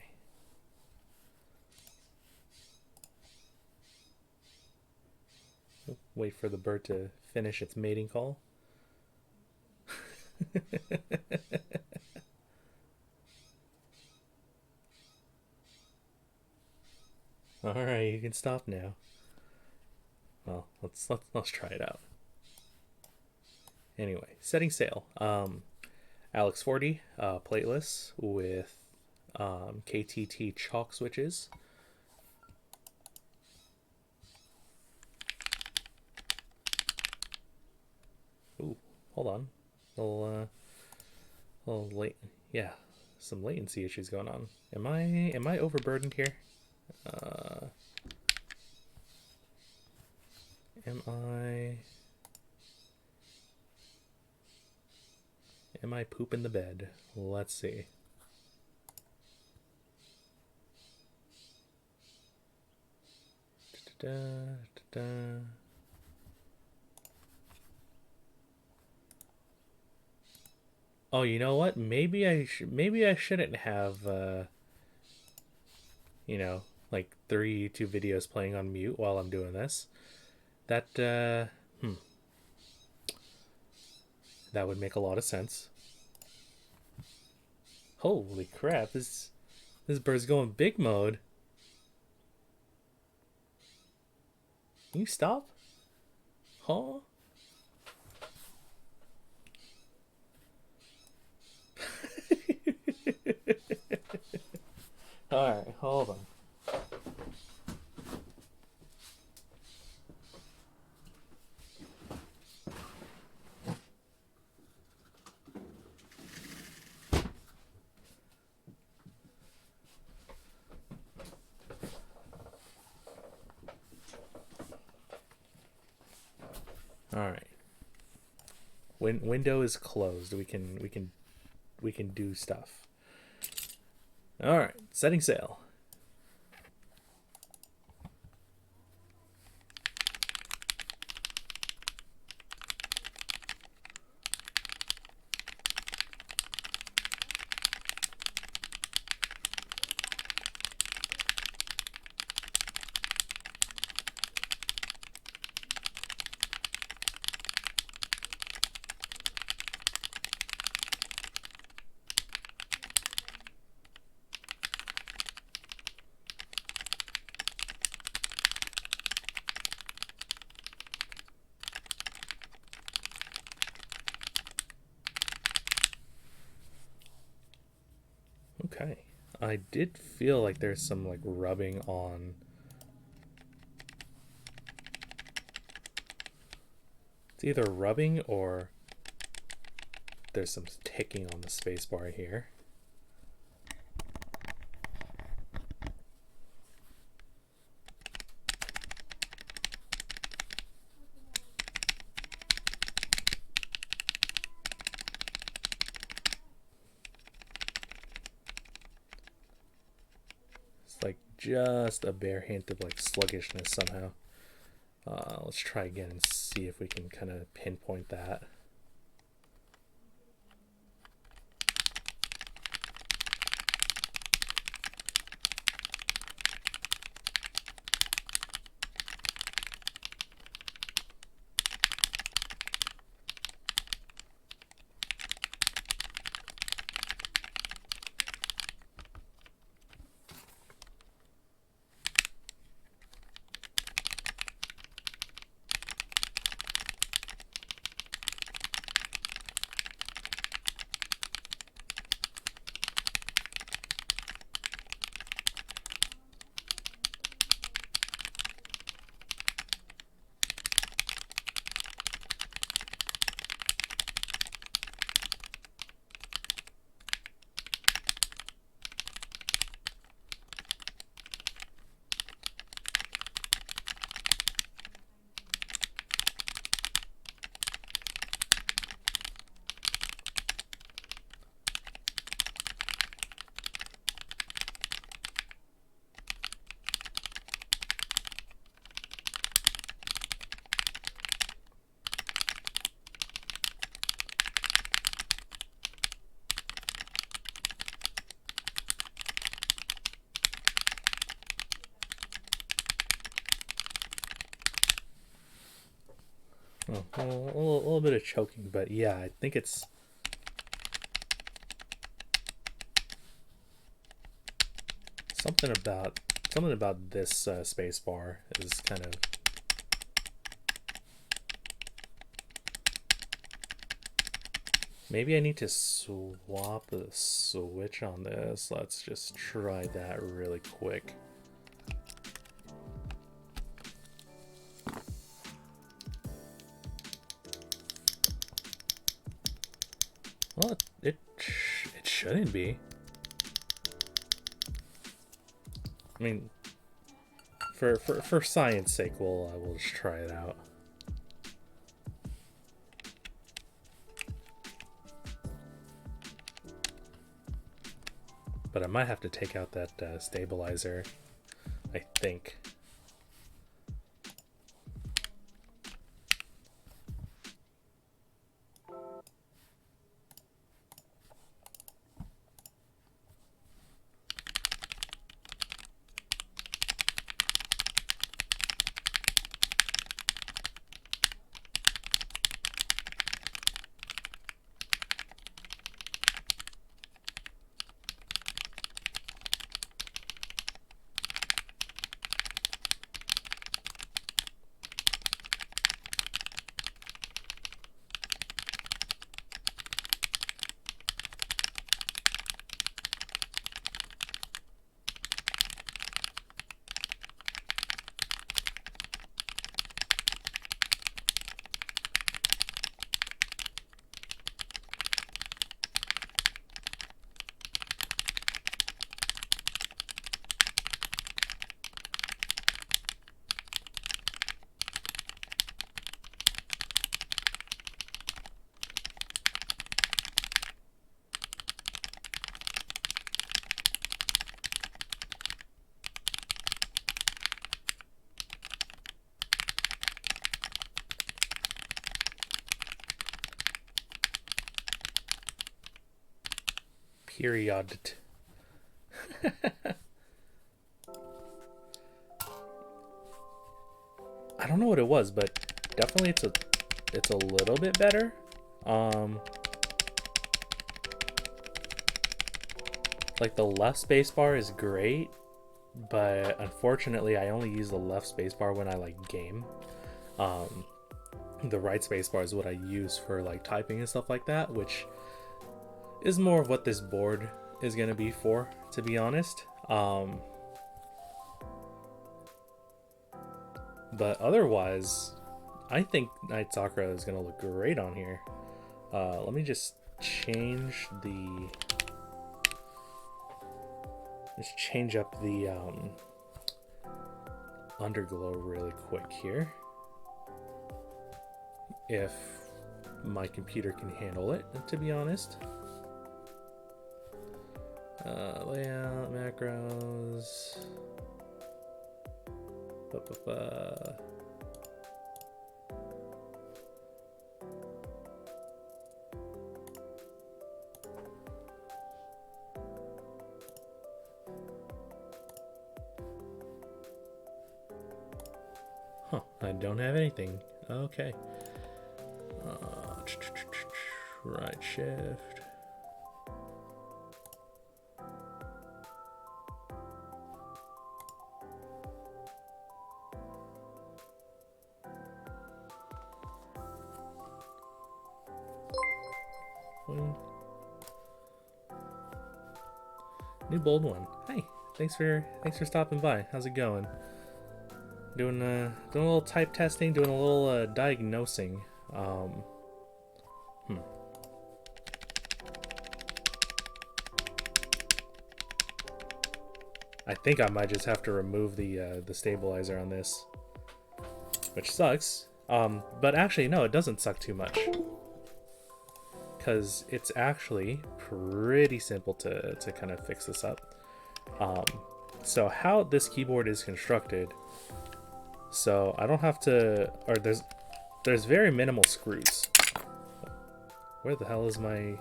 Wait for the bird to finish its mating call. All right, you can stop now. Well, let's try it out. Anyway, setting sail. Alix40 plateless with KTT chalk switches. Ooh, hold on. Little late. Yeah, some latency issues going on. Am I overburdened here? Am I pooping the bed? Let's see. Da, da, da. Oh, you know what? Maybe I shouldn't have you know, like 3 YouTube videos playing on mute while I'm doing this. That that would make a lot of sense. Holy crap, this bird's going big mode. Can you stop? Huh? Alright, hold on. All right. Window is closed. We can do stuff. All right, setting sail. Okay. I did feel like there's some like rubbing on. It's either rubbing or there's some ticking on the spacebar here. Like just a bare hint of like sluggishness somehow. Let's try again and see if we can kind of pinpoint that. Oh, a little bit of choking, but yeah, I think it's something about this space bar is kind of. Maybe I need to swap the switch on this. Let's just try that really quick. Well, it shouldn't be. I mean, for science sake, we'll just try it out. But I might have to take out that stabilizer, I think. Period. I don't know what it was, but definitely it's a little bit better. Like the left spacebar is great, but unfortunately I only use the left spacebar when I like game. The right spacebar is what I use for like typing and stuff like that, which is more of what this board is gonna be for, to be honest. But otherwise, I think Night Sakura is gonna look great on here. Let me just change the. Let's change up the underglow really quick here. If my computer can handle it, to be honest. Layout, macros. Huh, I don't have anything. Okay. Right shift. New bold one. Hey, thanks for stopping by. How's it going? Doing a little type testing, doing a little diagnosing. I think I might just have to remove the stabilizer on this, which sucks. But actually, no, it doesn't suck too much, because it's actually pretty simple to kind of fix this up. So how this keyboard is constructed, so I don't have to, or there's very minimal screws. Where the hell is my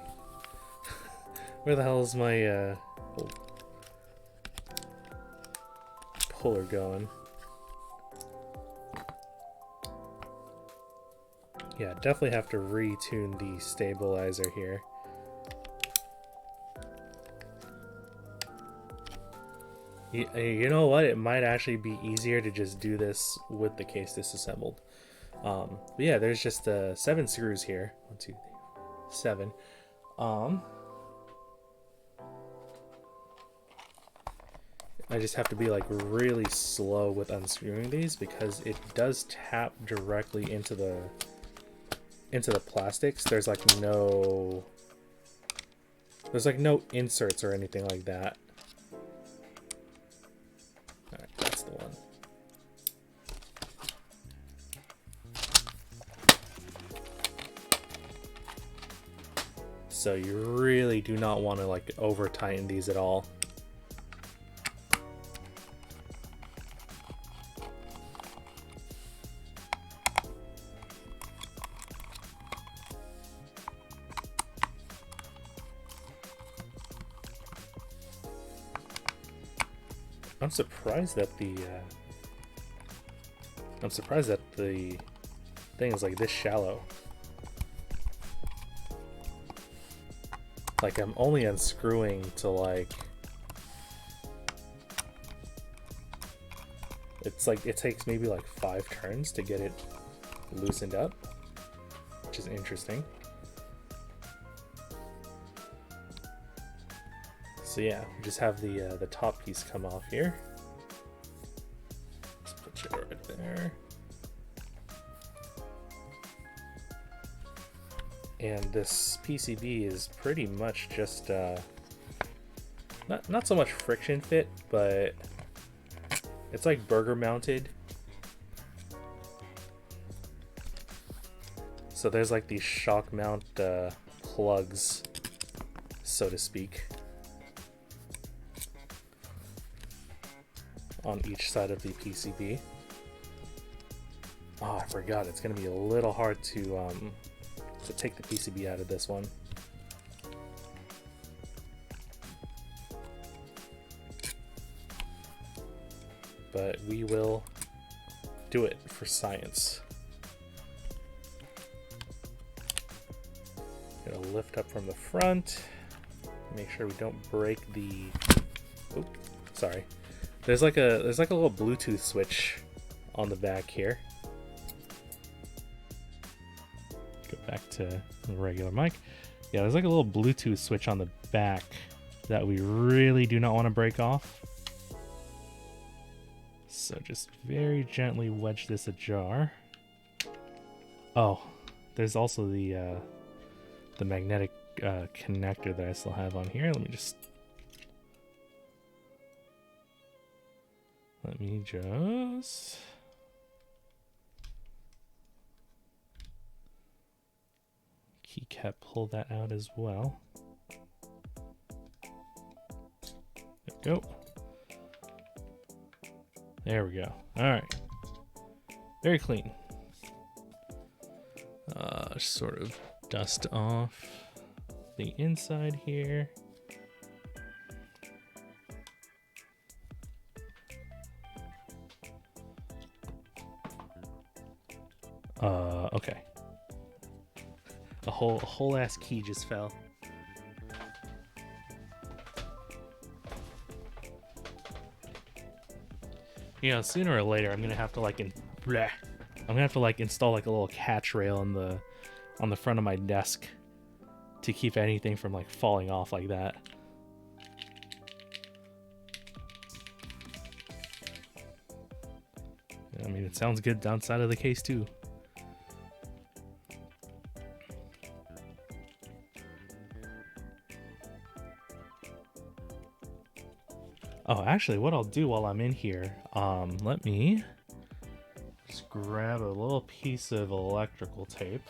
puller going? Yeah, definitely have to retune the stabilizer here. You know what? It might actually be easier to just do this with the case disassembled. But yeah, there's just 7 screws here. 1, 2, 3, 7. I just have to be like really slow with unscrewing these because it does tap directly into the plastics. There's like no inserts or anything like that. All right, that's the one. So you really do not want to like over tighten these at all. I'm surprised that the thing is like this shallow. Like I'm only unscrewing to like, it's like it takes maybe like 5 turns to get it loosened up, which is interesting. So yeah, we just have the top piece come off here. Let's put it right there. And this PCB is pretty much just not so much friction fit, but it's like burger mounted. So there's like these shock mount plugs, so to speak, on each side of the PCB. Oh, I forgot. It's gonna be a little hard to take the PCB out of this one. But we will do it for science. Gonna lift up from the front. Make sure we don't break the. Oop, sorry. There's like a little Bluetooth switch on the back here. Go back to the regular mic. Yeah, there's like a little Bluetooth switch on the back that we really do not want to break off. So just very gently wedge this ajar. Oh, there's also the magnetic connector that I still have on here. Let me just keycap pull that out as well. There we go. There we go. All right. Very clean. Sort of dust off the inside here. Okay. A whole ass key just fell. You know, sooner or later, I'm gonna have to like install like a little catch rail on the front of my desk to keep anything from like falling off like that. I mean, it sounds good downside of the case too. Oh, actually, what I'll do while I'm in here, let me just grab a little piece of electrical tape.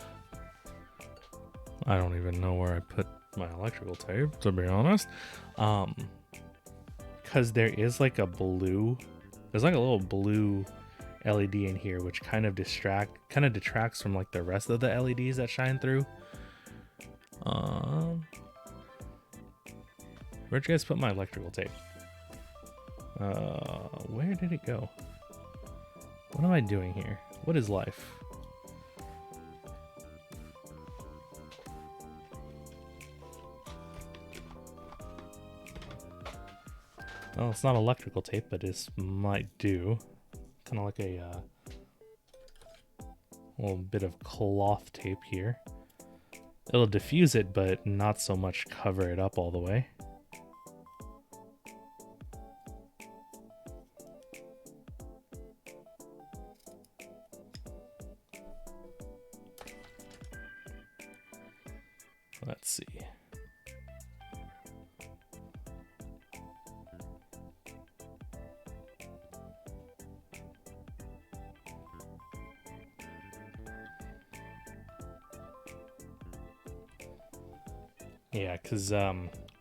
I don't even know where I put my electrical tape, to be honest. Because there's like a little blue LED in here, which kind of detracts from like the rest of the LEDs that shine through. Where'd you guys put my electrical tape? Where did it go? What am I doing here? What is life? Well, it's not electrical tape, but it might do. Kind of like a little bit of cloth tape here. It'll diffuse it, but not so much cover it up all the way. Let's see. Yeah, because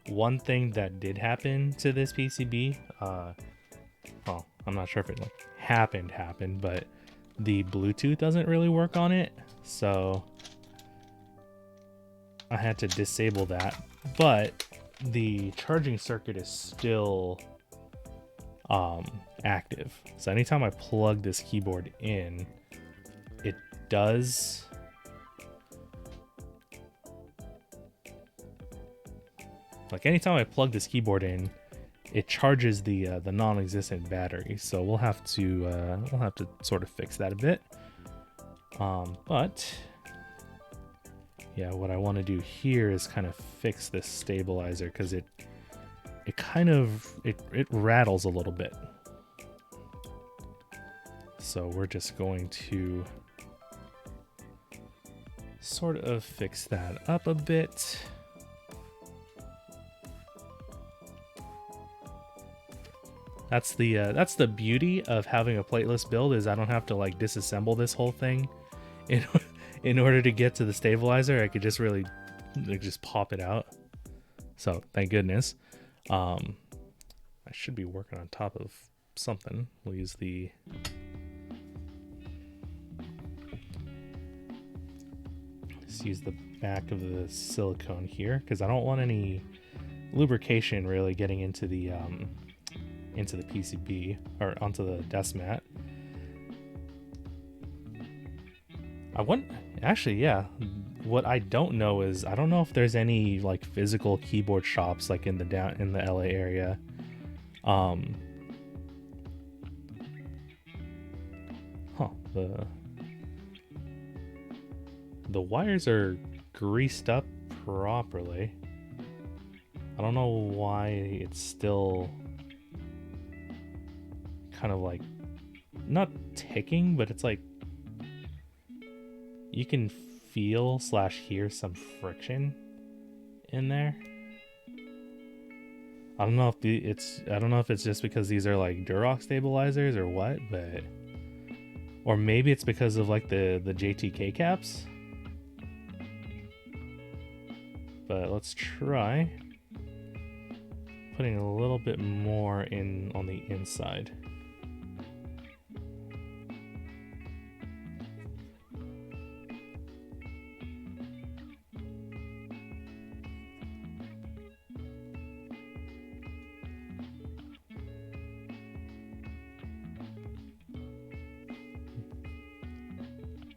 one thing that did happen to this PCB, well, I'm not sure if it like happened, but the Bluetooth doesn't really work on it, so I had to disable that. But the charging circuit is still active, so anytime I plug this keyboard in, it does. Like anytime I plug this keyboard in, it charges the non-existent battery. So we'll have to sort of fix that a bit. But yeah, what I want to do here is kind of fix this stabilizer because it rattles a little bit. So we're just going to sort of fix that up a bit. That's the beauty of having a plateless build, is I don't have to like disassemble this whole thing in order to get to the stabilizer. I could just really just pop it out. So thank goodness. I should be working on top of something. We'll use let's use the back of the silicone here because I don't want any lubrication really getting into the PCB or onto the desk mat. Actually, yeah. What I don't know is I don't know if there's any like physical keyboard shops like in the LA area. The wires are greased up properly. I don't know why it's still kind of like not ticking, but it's like you can feel / hear some friction in there. I don't know if it's just because these are like Durox stabilizers or what, but or maybe it's because of like the JTK caps. But let's try putting a little bit more in on the inside.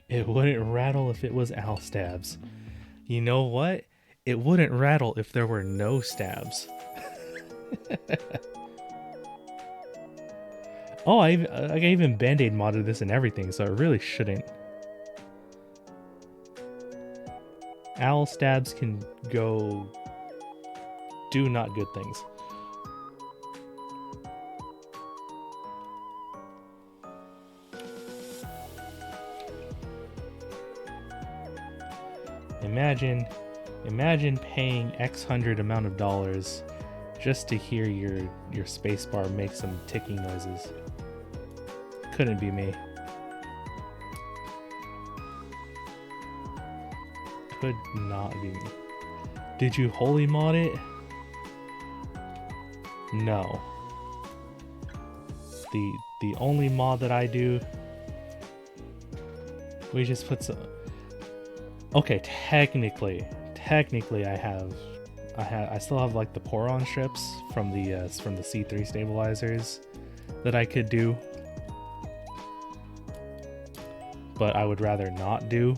It wouldn't rattle if it was owl stabs. You know what? It wouldn't rattle if there were no stabs. Oh, I even Band-Aid modded this and everything, so it really shouldn't. Owl stabs can go do not good things. Imagine paying X hundred amount of dollars just to hear your spacebar make some ticking noises. Couldn't be me. Could not be me. Did you holy mod it? No. The only mod that I do, we just put some. Okay, technically I still have like the Poron strips from the C3 stabilizers that I could do, but I would rather not do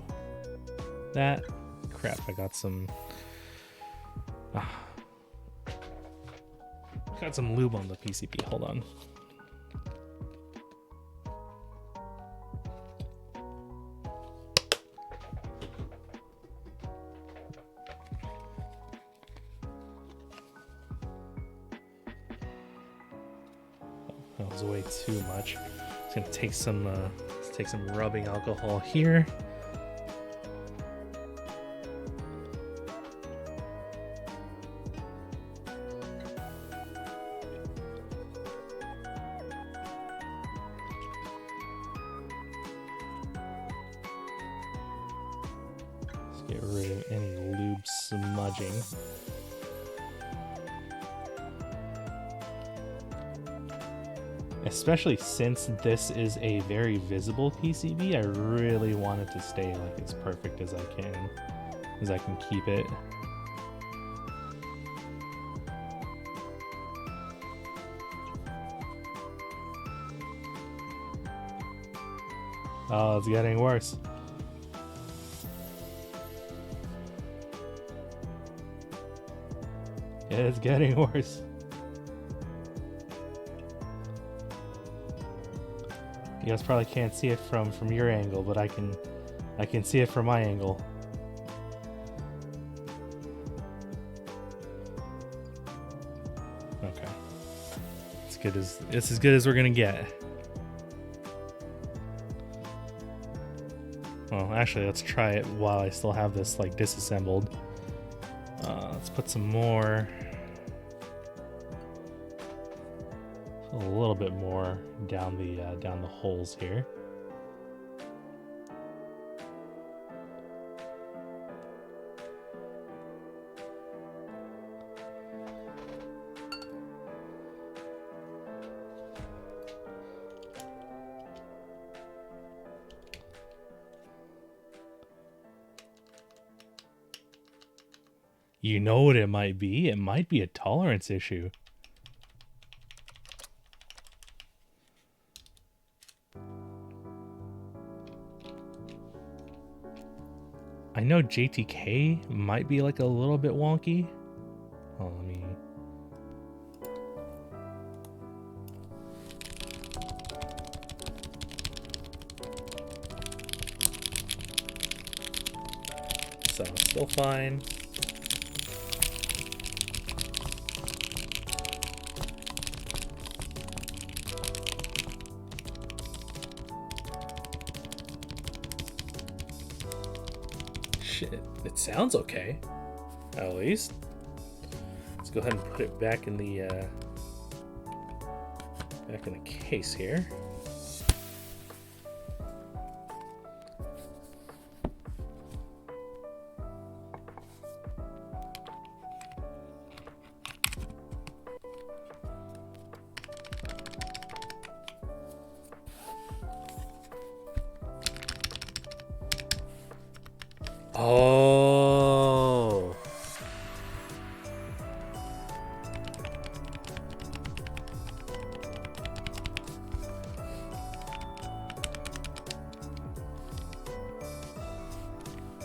that. Crap, I got some. Got some lube on the PCB. Hold on. That was way too much. It's gonna take some let's take some rubbing alcohol here. Let's get rid of any lube smudging. Especially since this is a very visible PCB, I really want it to stay like as perfect as I can keep it. Oh, it's getting worse. It's getting worse. You guys probably can't see it from your angle, but I can see it from my angle. Okay. It's as good as we're gonna get. Well, actually, let's try it while I still have this like disassembled. Let's put some more. A little bit more down the holes here. You know what it might be? It might be a tolerance issue. I know JTK might be like a little bit wonky. Oh, let me... So, still fine. It sounds okay, at least. Let's go ahead and put it back in the case here. Oh.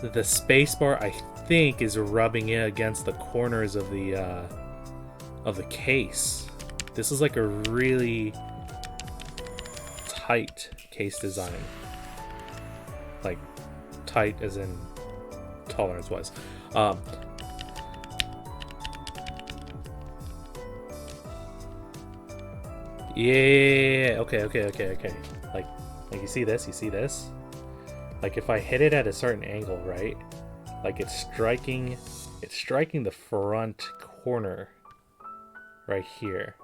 The spacebar, I think, is rubbing it against the corners of the case. This is like a really tight case design. Like tight as in tolerance wise. Yeah. Okay. Like you see this? Like if I hit it at a certain angle, right? Like it's striking the front corner right here.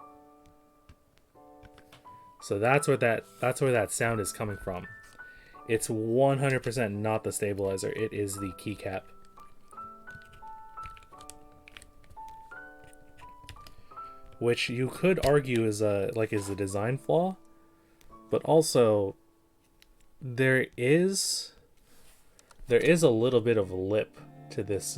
So that's where that sound is coming from. It's 100% not the stabilizer, it is the keycap. Which you could argue is a design flaw, but also there is a little bit of lip to this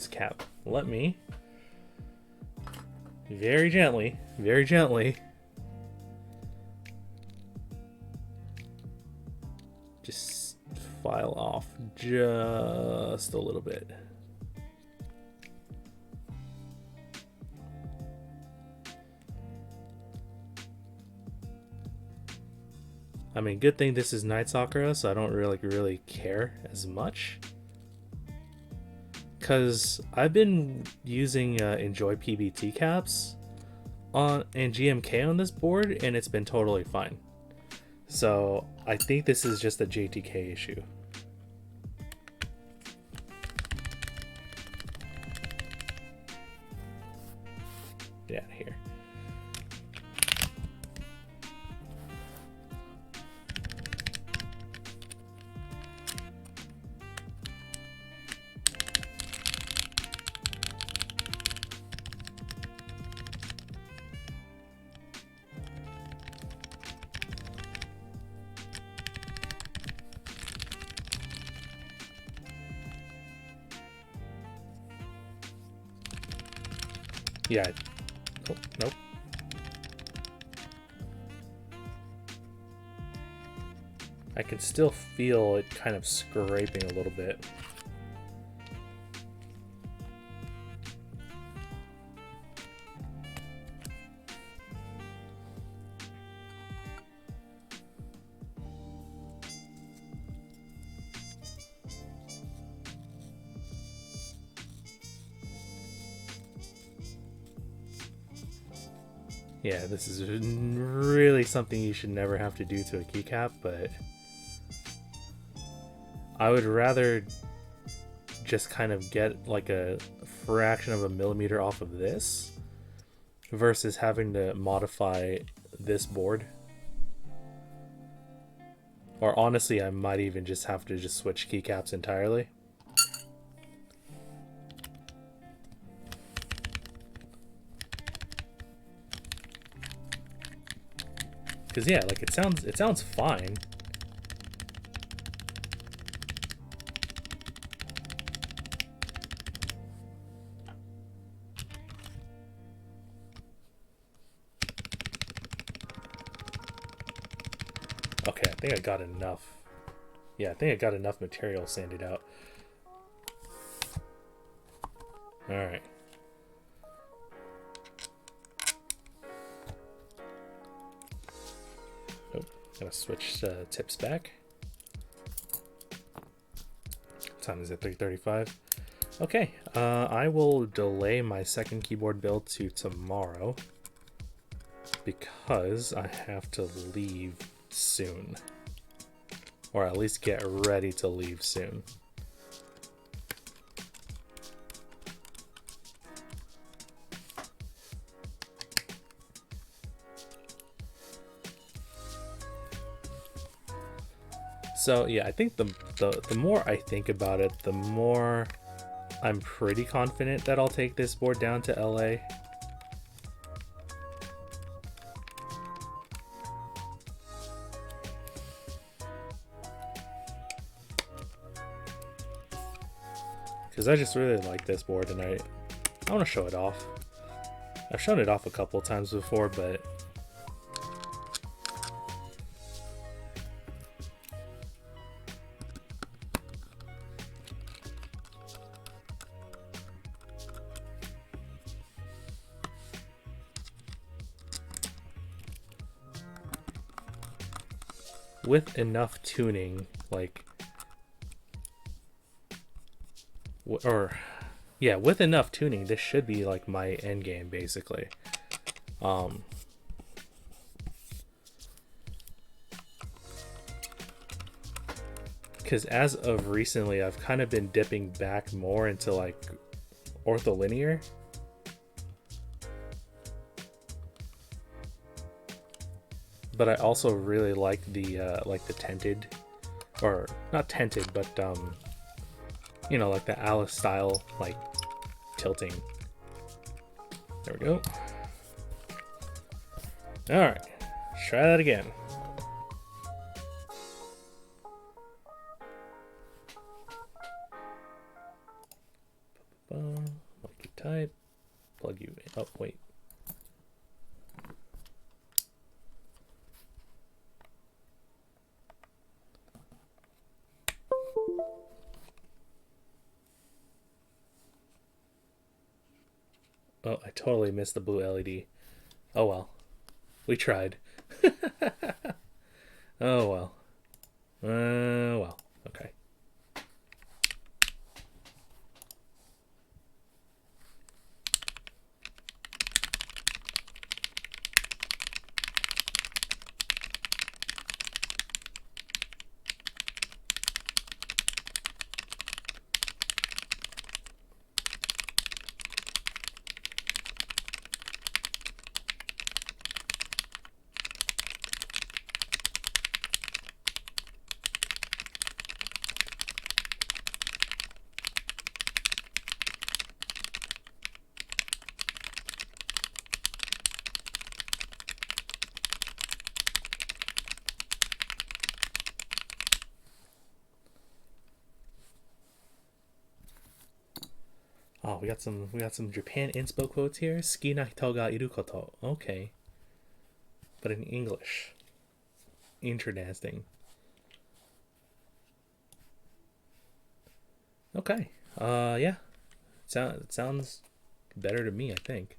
cap. Let me very gently just profile off just a little bit. I mean, good thing this is Night Sakura, so I don't really care as much. Because I've been using Enjoy PBT caps and GMK on this board, and it's been totally fine. So I think this is just a JTK issue. Get out of here. Yeah. Oh, nope. I can still feel it kind of scraping a little bit. Yeah, this is really something you should never have to do to a keycap, but I would rather just kind of get like a fraction of a millimeter off of this versus having to modify this board. Or honestly, I might even just have to just switch keycaps entirely. Cause yeah, like it sounds fine. Okay, I think I got enough. Yeah, I think I got enough material sanded out. All right. Gonna switch tips back. What time is it? 3:35. Okay, I will delay my second keyboard build to tomorrow because I have to leave soon, or at least get ready to leave soon. So yeah, I think the more I think about it, the more I'm pretty confident that I'll take this board down to LA. Because I just really like this board and I want to show it off. I've shown it off a couple times before, but with enough tuning, like, yeah, with enough tuning, this should be like my end game basically. Because as of recently, I've kind of been dipping back more into like ortholinear. But I also really like the tented, or not tented, but you know, like the Alice style like tilting. There we go. All right, let's try that again. Multi-type, plug you in. Oh wait. Oh, I totally missed the blue LED. Oh well. We tried. Oh well. Well. Okay. Oh, we got some Japan inspo quotes here. Ski na hito ga iru koto. Okay. But in English. Interesting. Okay. Yeah. It sounds better to me, I think.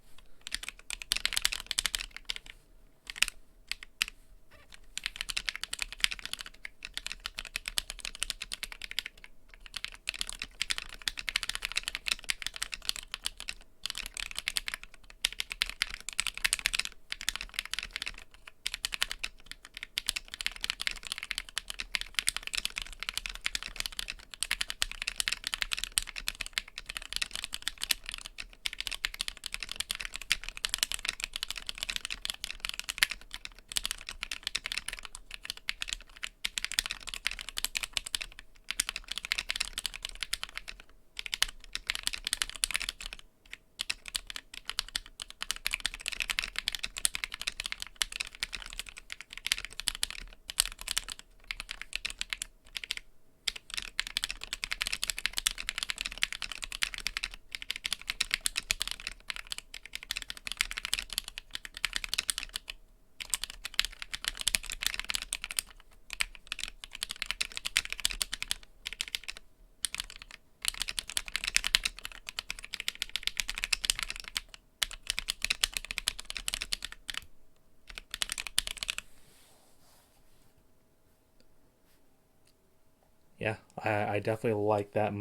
Yeah, I definitely like that.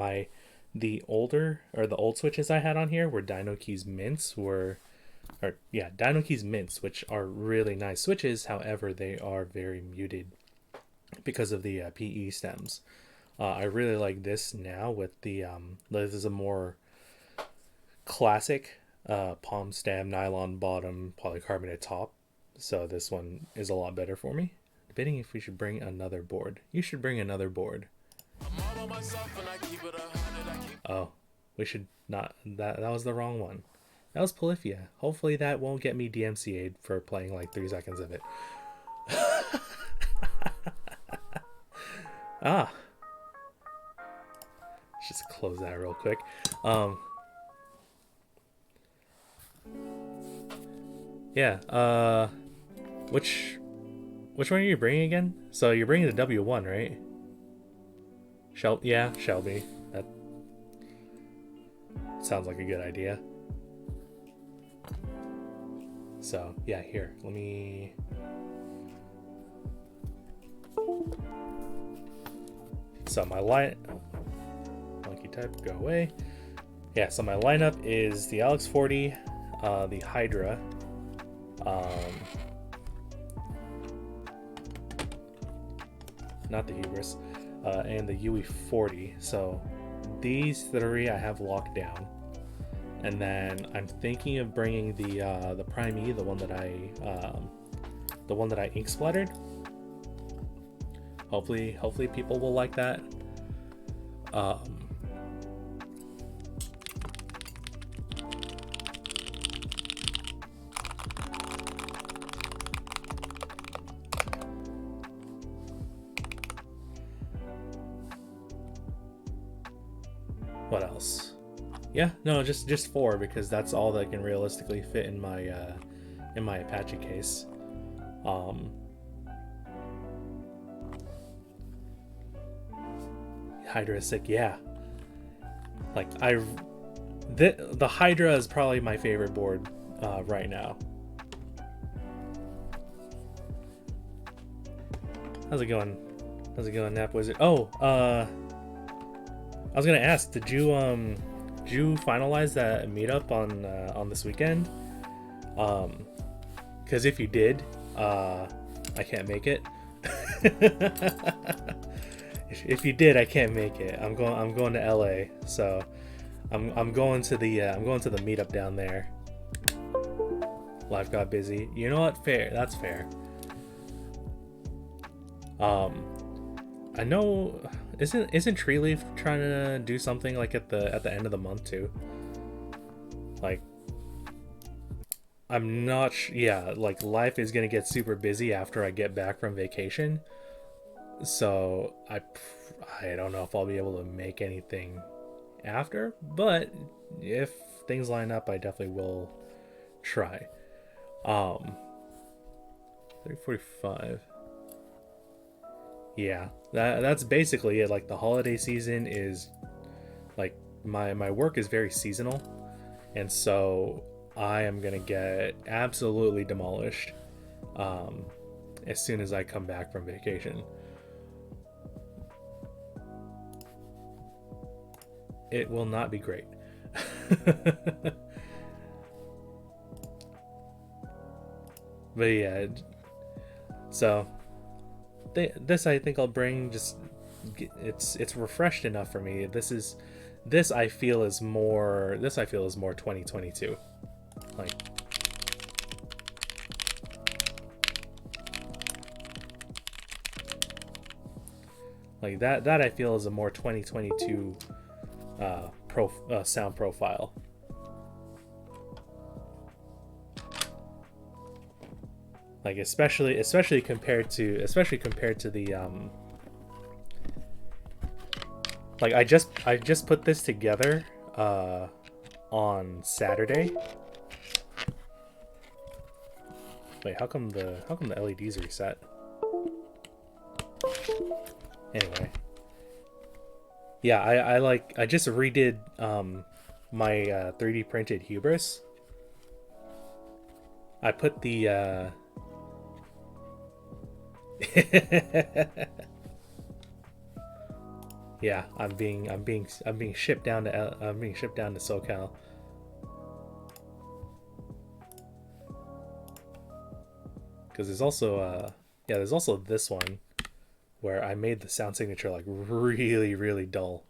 The old switches I had on here were Dino Keys Mints, Dino Keys Mints, which are really nice switches. However, they are very muted because of the PE stems. I really like this now with this is a more classic palm stem nylon bottom polycarbonate top. So this one is a lot better for me. Debating if we should bring another board. You should bring another board. Oh, we should not. That was the wrong one. That was Polyphia. Hopefully that won't get me DMCA'd for playing like 3 seconds of it. Ah. Let's just close that real quick. Yeah, which one are you bringing again? So you're bringing the W1, right? Shelby. That sounds like a good idea. So yeah, here, let me. So my monkey type, go away. Yeah, so my lineup is the Alix40, the Hydra, not the Hubris, and the UE40. So these 3 I have locked down, and then I'm thinking of bringing the Prime E, the one that I ink splattered. Hopefully people will like that. What else? Yeah, no, just 4 because that's all that can realistically fit in my Apache case. Hydra is sick, yeah. Like The Hydra is probably my favorite board right now. How's it going? How's it going, Nap Wizard? Oh, I was gonna ask, did you finalize that meetup on this weekend? Because if you did, I can't make it. if you did, I can't make it. I'm going to LA, so I'm going to the meetup down there. Life got busy. You know what? Fair. That's fair. I know. Isn't Treeleaf trying to do something like at the end of the month too? Like, I'm not. Yeah, like life is gonna get super busy after I get back from vacation. So I don't know if I'll be able to make anything after, but if things line up, I definitely will try. 3:45. Yeah, that's basically it. Like the holiday season is like my work is very seasonal, and so I am gonna get absolutely demolished as soon as I come back from vacation. It will not be great. But yeah, so this I think I'll bring. Just it's refreshed enough for me. This I feel is more 2022. Like that I feel is a more 2022 sound profile. Like especially compared to the like I just put this together on Saturday. Wait, how come the LEDs reset? Anyway. Yeah, I just redid my 3D printed hubris. I put the yeah, I'm being shipped down to SoCal. Because there's also there's also this one where I made the sound signature like really, really dull.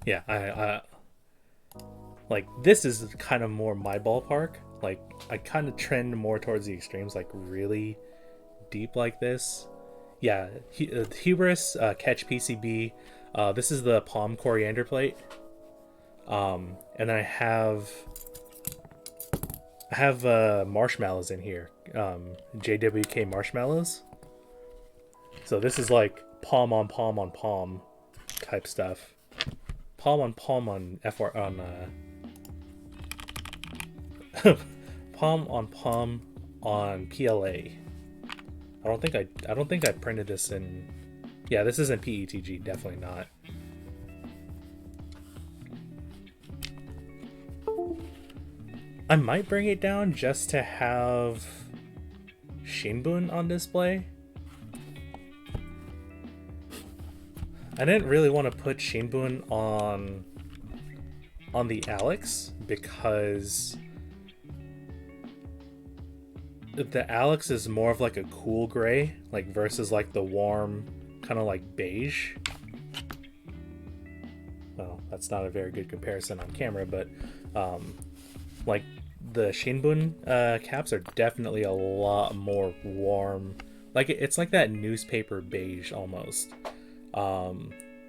Yeah, I like this is kind of more my ballpark. Like I kind of trend more towards the extremes, like really deep like this. Yeah, Hubris, Catch PCB. This is the Palm Coriander plate. And then I have marshmallows in here. JWK marshmallows. So this is like palm on palm on palm type stuff. Palm on palm on FR on palm on palm on PLA. I don't think I printed this in. Yeah, this isn't PETG, definitely not. I might bring it down just to have Shinbun on display. I didn't really want to put Shinbun on the Alix because the Alix is more of like a cool gray, like versus like the warm kind of like beige. Well, that's not a very good comparison on camera, but like the Shinbun caps are definitely a lot more warm. Like it's like that newspaper beige almost.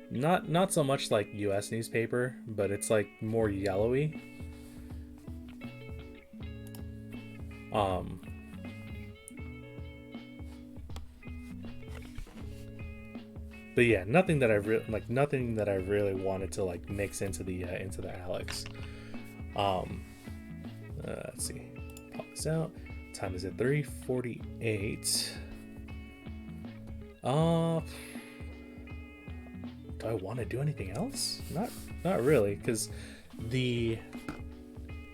Not so much like US newspaper, but it's like more yellowy. But yeah, nothing that I really wanted to like mix into the Alix. Let's see, pop this out. Time is at 3:48. Do I want to do anything else? Not really, because the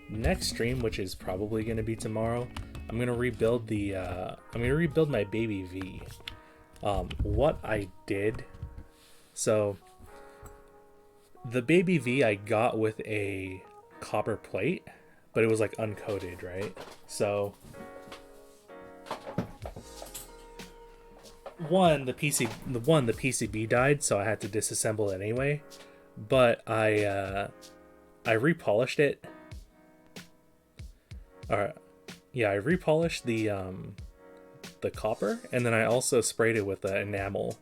next stream, which is probably going to be tomorrow, I'm gonna rebuild my baby V. What I did, so the baby V I got with a copper plate, but it was like uncoated, right? So the PCB died, so I had to disassemble it anyway. But I repolished it. I repolished the copper, and then I also sprayed it with the enamel.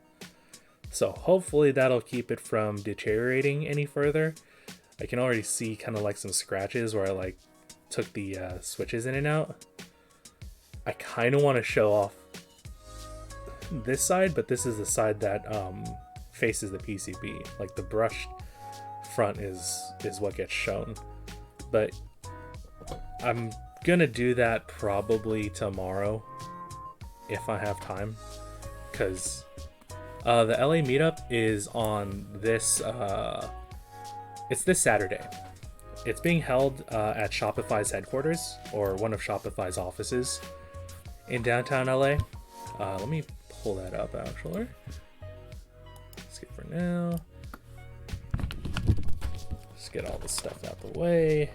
So hopefully that'll keep it from deteriorating any further. I can already see kind of like some scratches where I like took the switches in and out. I kind of want to show off this side, but this is the side that faces the PCB. Like the brushed front is what gets shown. But I'm gonna do that probably tomorrow if I have time, because the LA meetup is on this it's this Saturday. It's being held at Shopify's headquarters, or one of Shopify's offices in downtown LA. Let me pull that up actually. Skip for now. Just get all this stuff out the way.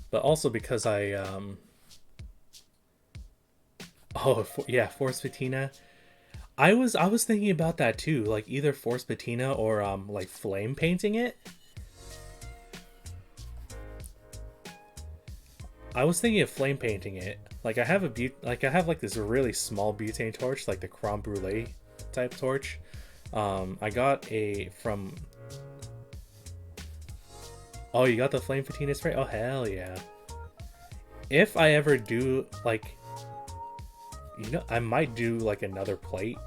But also because Force Patina. I was thinking about that too, like either Force Patina or like flame painting it. I was thinking of flame painting it. Like I have like this really small butane torch, like the Creme Brulee type torch. I got from. Oh, you got the flame patina spray? Oh hell yeah! If I ever do like, I might do like another plate,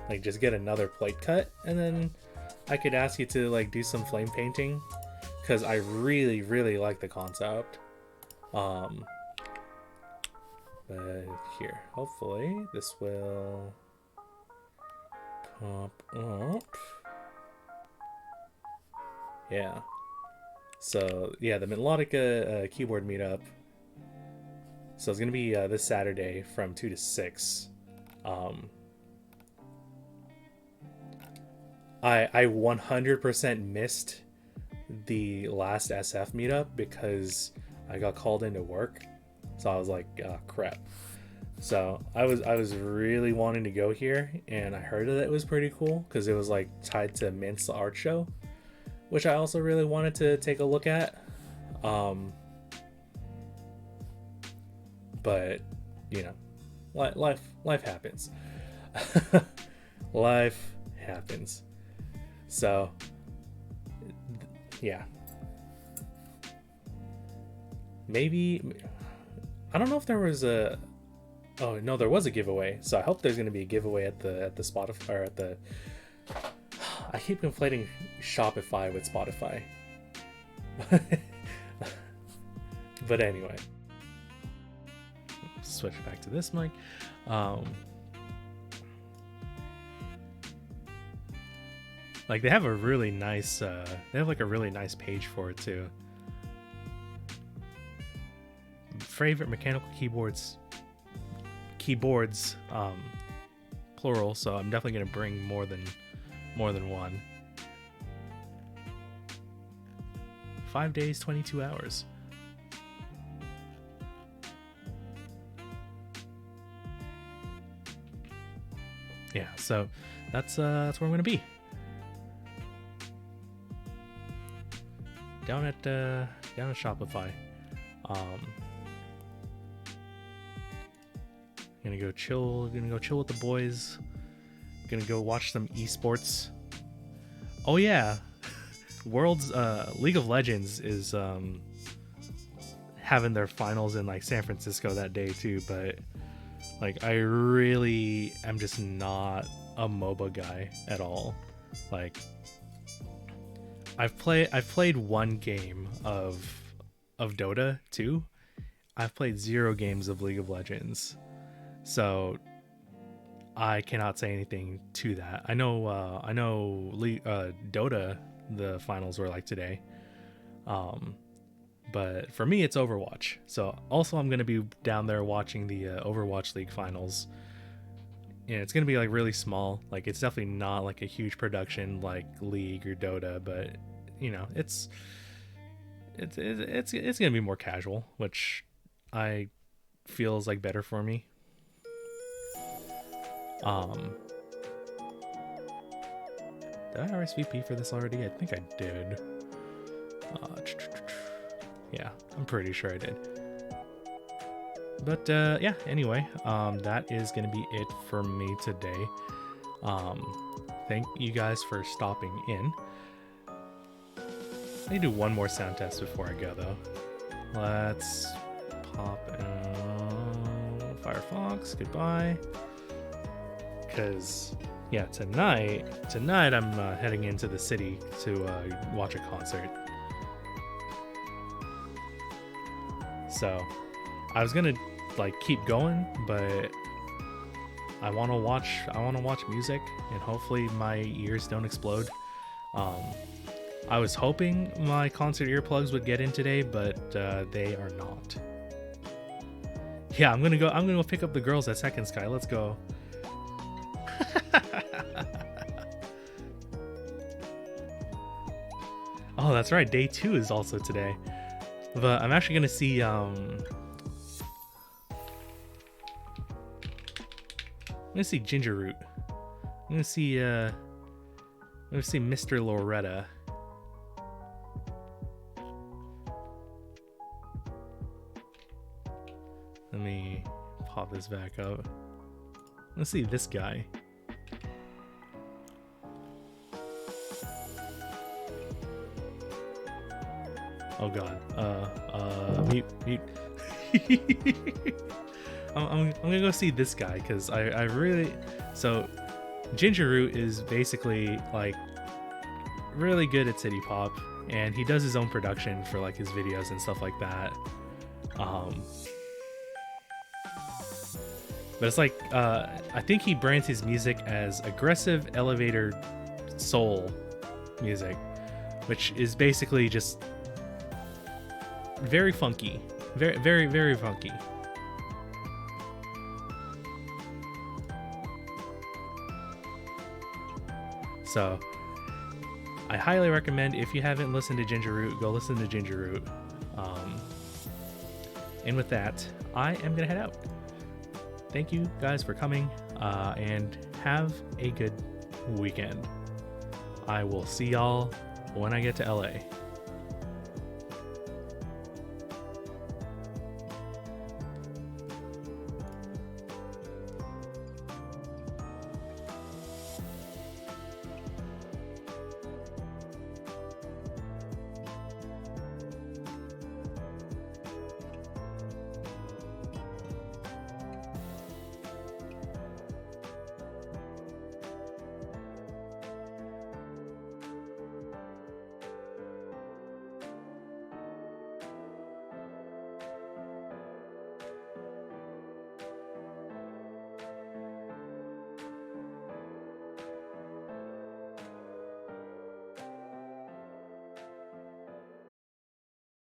like just get another plate cut, and then I could ask you to like do some flame painting, because I really really like the concept. But here, hopefully this will pop up. Yeah. So yeah, the mintlodica keyboard meetup. So it's gonna be this Saturday from 2 to 6. I 100% missed the last SF meetup because I got called into work. So I was like, crap. So I was really wanting to go here, and I heard that it was pretty cool because it was like tied to Mint's art show, which I also really wanted to take a look at. But life happens. Life happens. So yeah, maybe, I don't know if there was a. Oh no, there was a giveaway. So I hope there's going to be a giveaway at the Spotify, or at the. I keep conflating Shopify with Spotify. But anyway, switch back to this mic. Like they have a really nice, they have like a really nice page for it too. Favorite mechanical keyboards, plural. So I'm definitely gonna bring more than more than one. 5 days, 22 hours. Yeah, so that's where I'm gonna be. Down at Shopify. Gonna go chill with the boys. Gonna go watch some esports. Oh yeah. World's League of Legends is having their finals in like San Francisco that day too, but like I really am just not a MOBA guy at all. Like I've played one game of Dota 2. I've played 0 games of League of Legends. So I cannot say anything to that. I know Dota, the finals were like today. But for me it's Overwatch. So also I'm going to be down there watching the Overwatch League finals. And it's going to be like really small. Like it's definitely not like a huge production like League or Dota, but you know, it's going to be more casual, which I feels like better for me. Did I RSVP for this already? I think I did. Yeah, I'm pretty sure I did. But yeah, anyway, that is gonna be it for me today. Thank you guys for stopping in. I need to do one more sound test before I go though. Let's pop Firefox, goodbye. Because yeah, tonight I'm heading into the city to watch a concert. So I was gonna like keep going, but I want to watch music, and hopefully my ears don't explode. I was hoping my concert earplugs would get in today, but they are not. Yeah, I'm gonna go pick up the girls at Second Sky. Let's go. Oh, that's right. Day 2 is also today. But I'm actually gonna see I'm gonna see Ginger Root. I'm gonna see Mr. Loretta. Let me pop this back up. Let's see this guy. Oh god. Mute. I'm gonna go see this guy because I really. So Ginger Root is basically like really good at city pop, and he does his own production for like his videos and stuff like that. But it's like I think he brands his music as aggressive elevator soul music, which is basically just very funky, very funky. So I highly recommend, if you haven't listened to Ginger Root, go listen to Ginger Root. And with that, I am gonna head out. Thank you guys for coming, and have a good weekend. I will see y'all when I get to LA.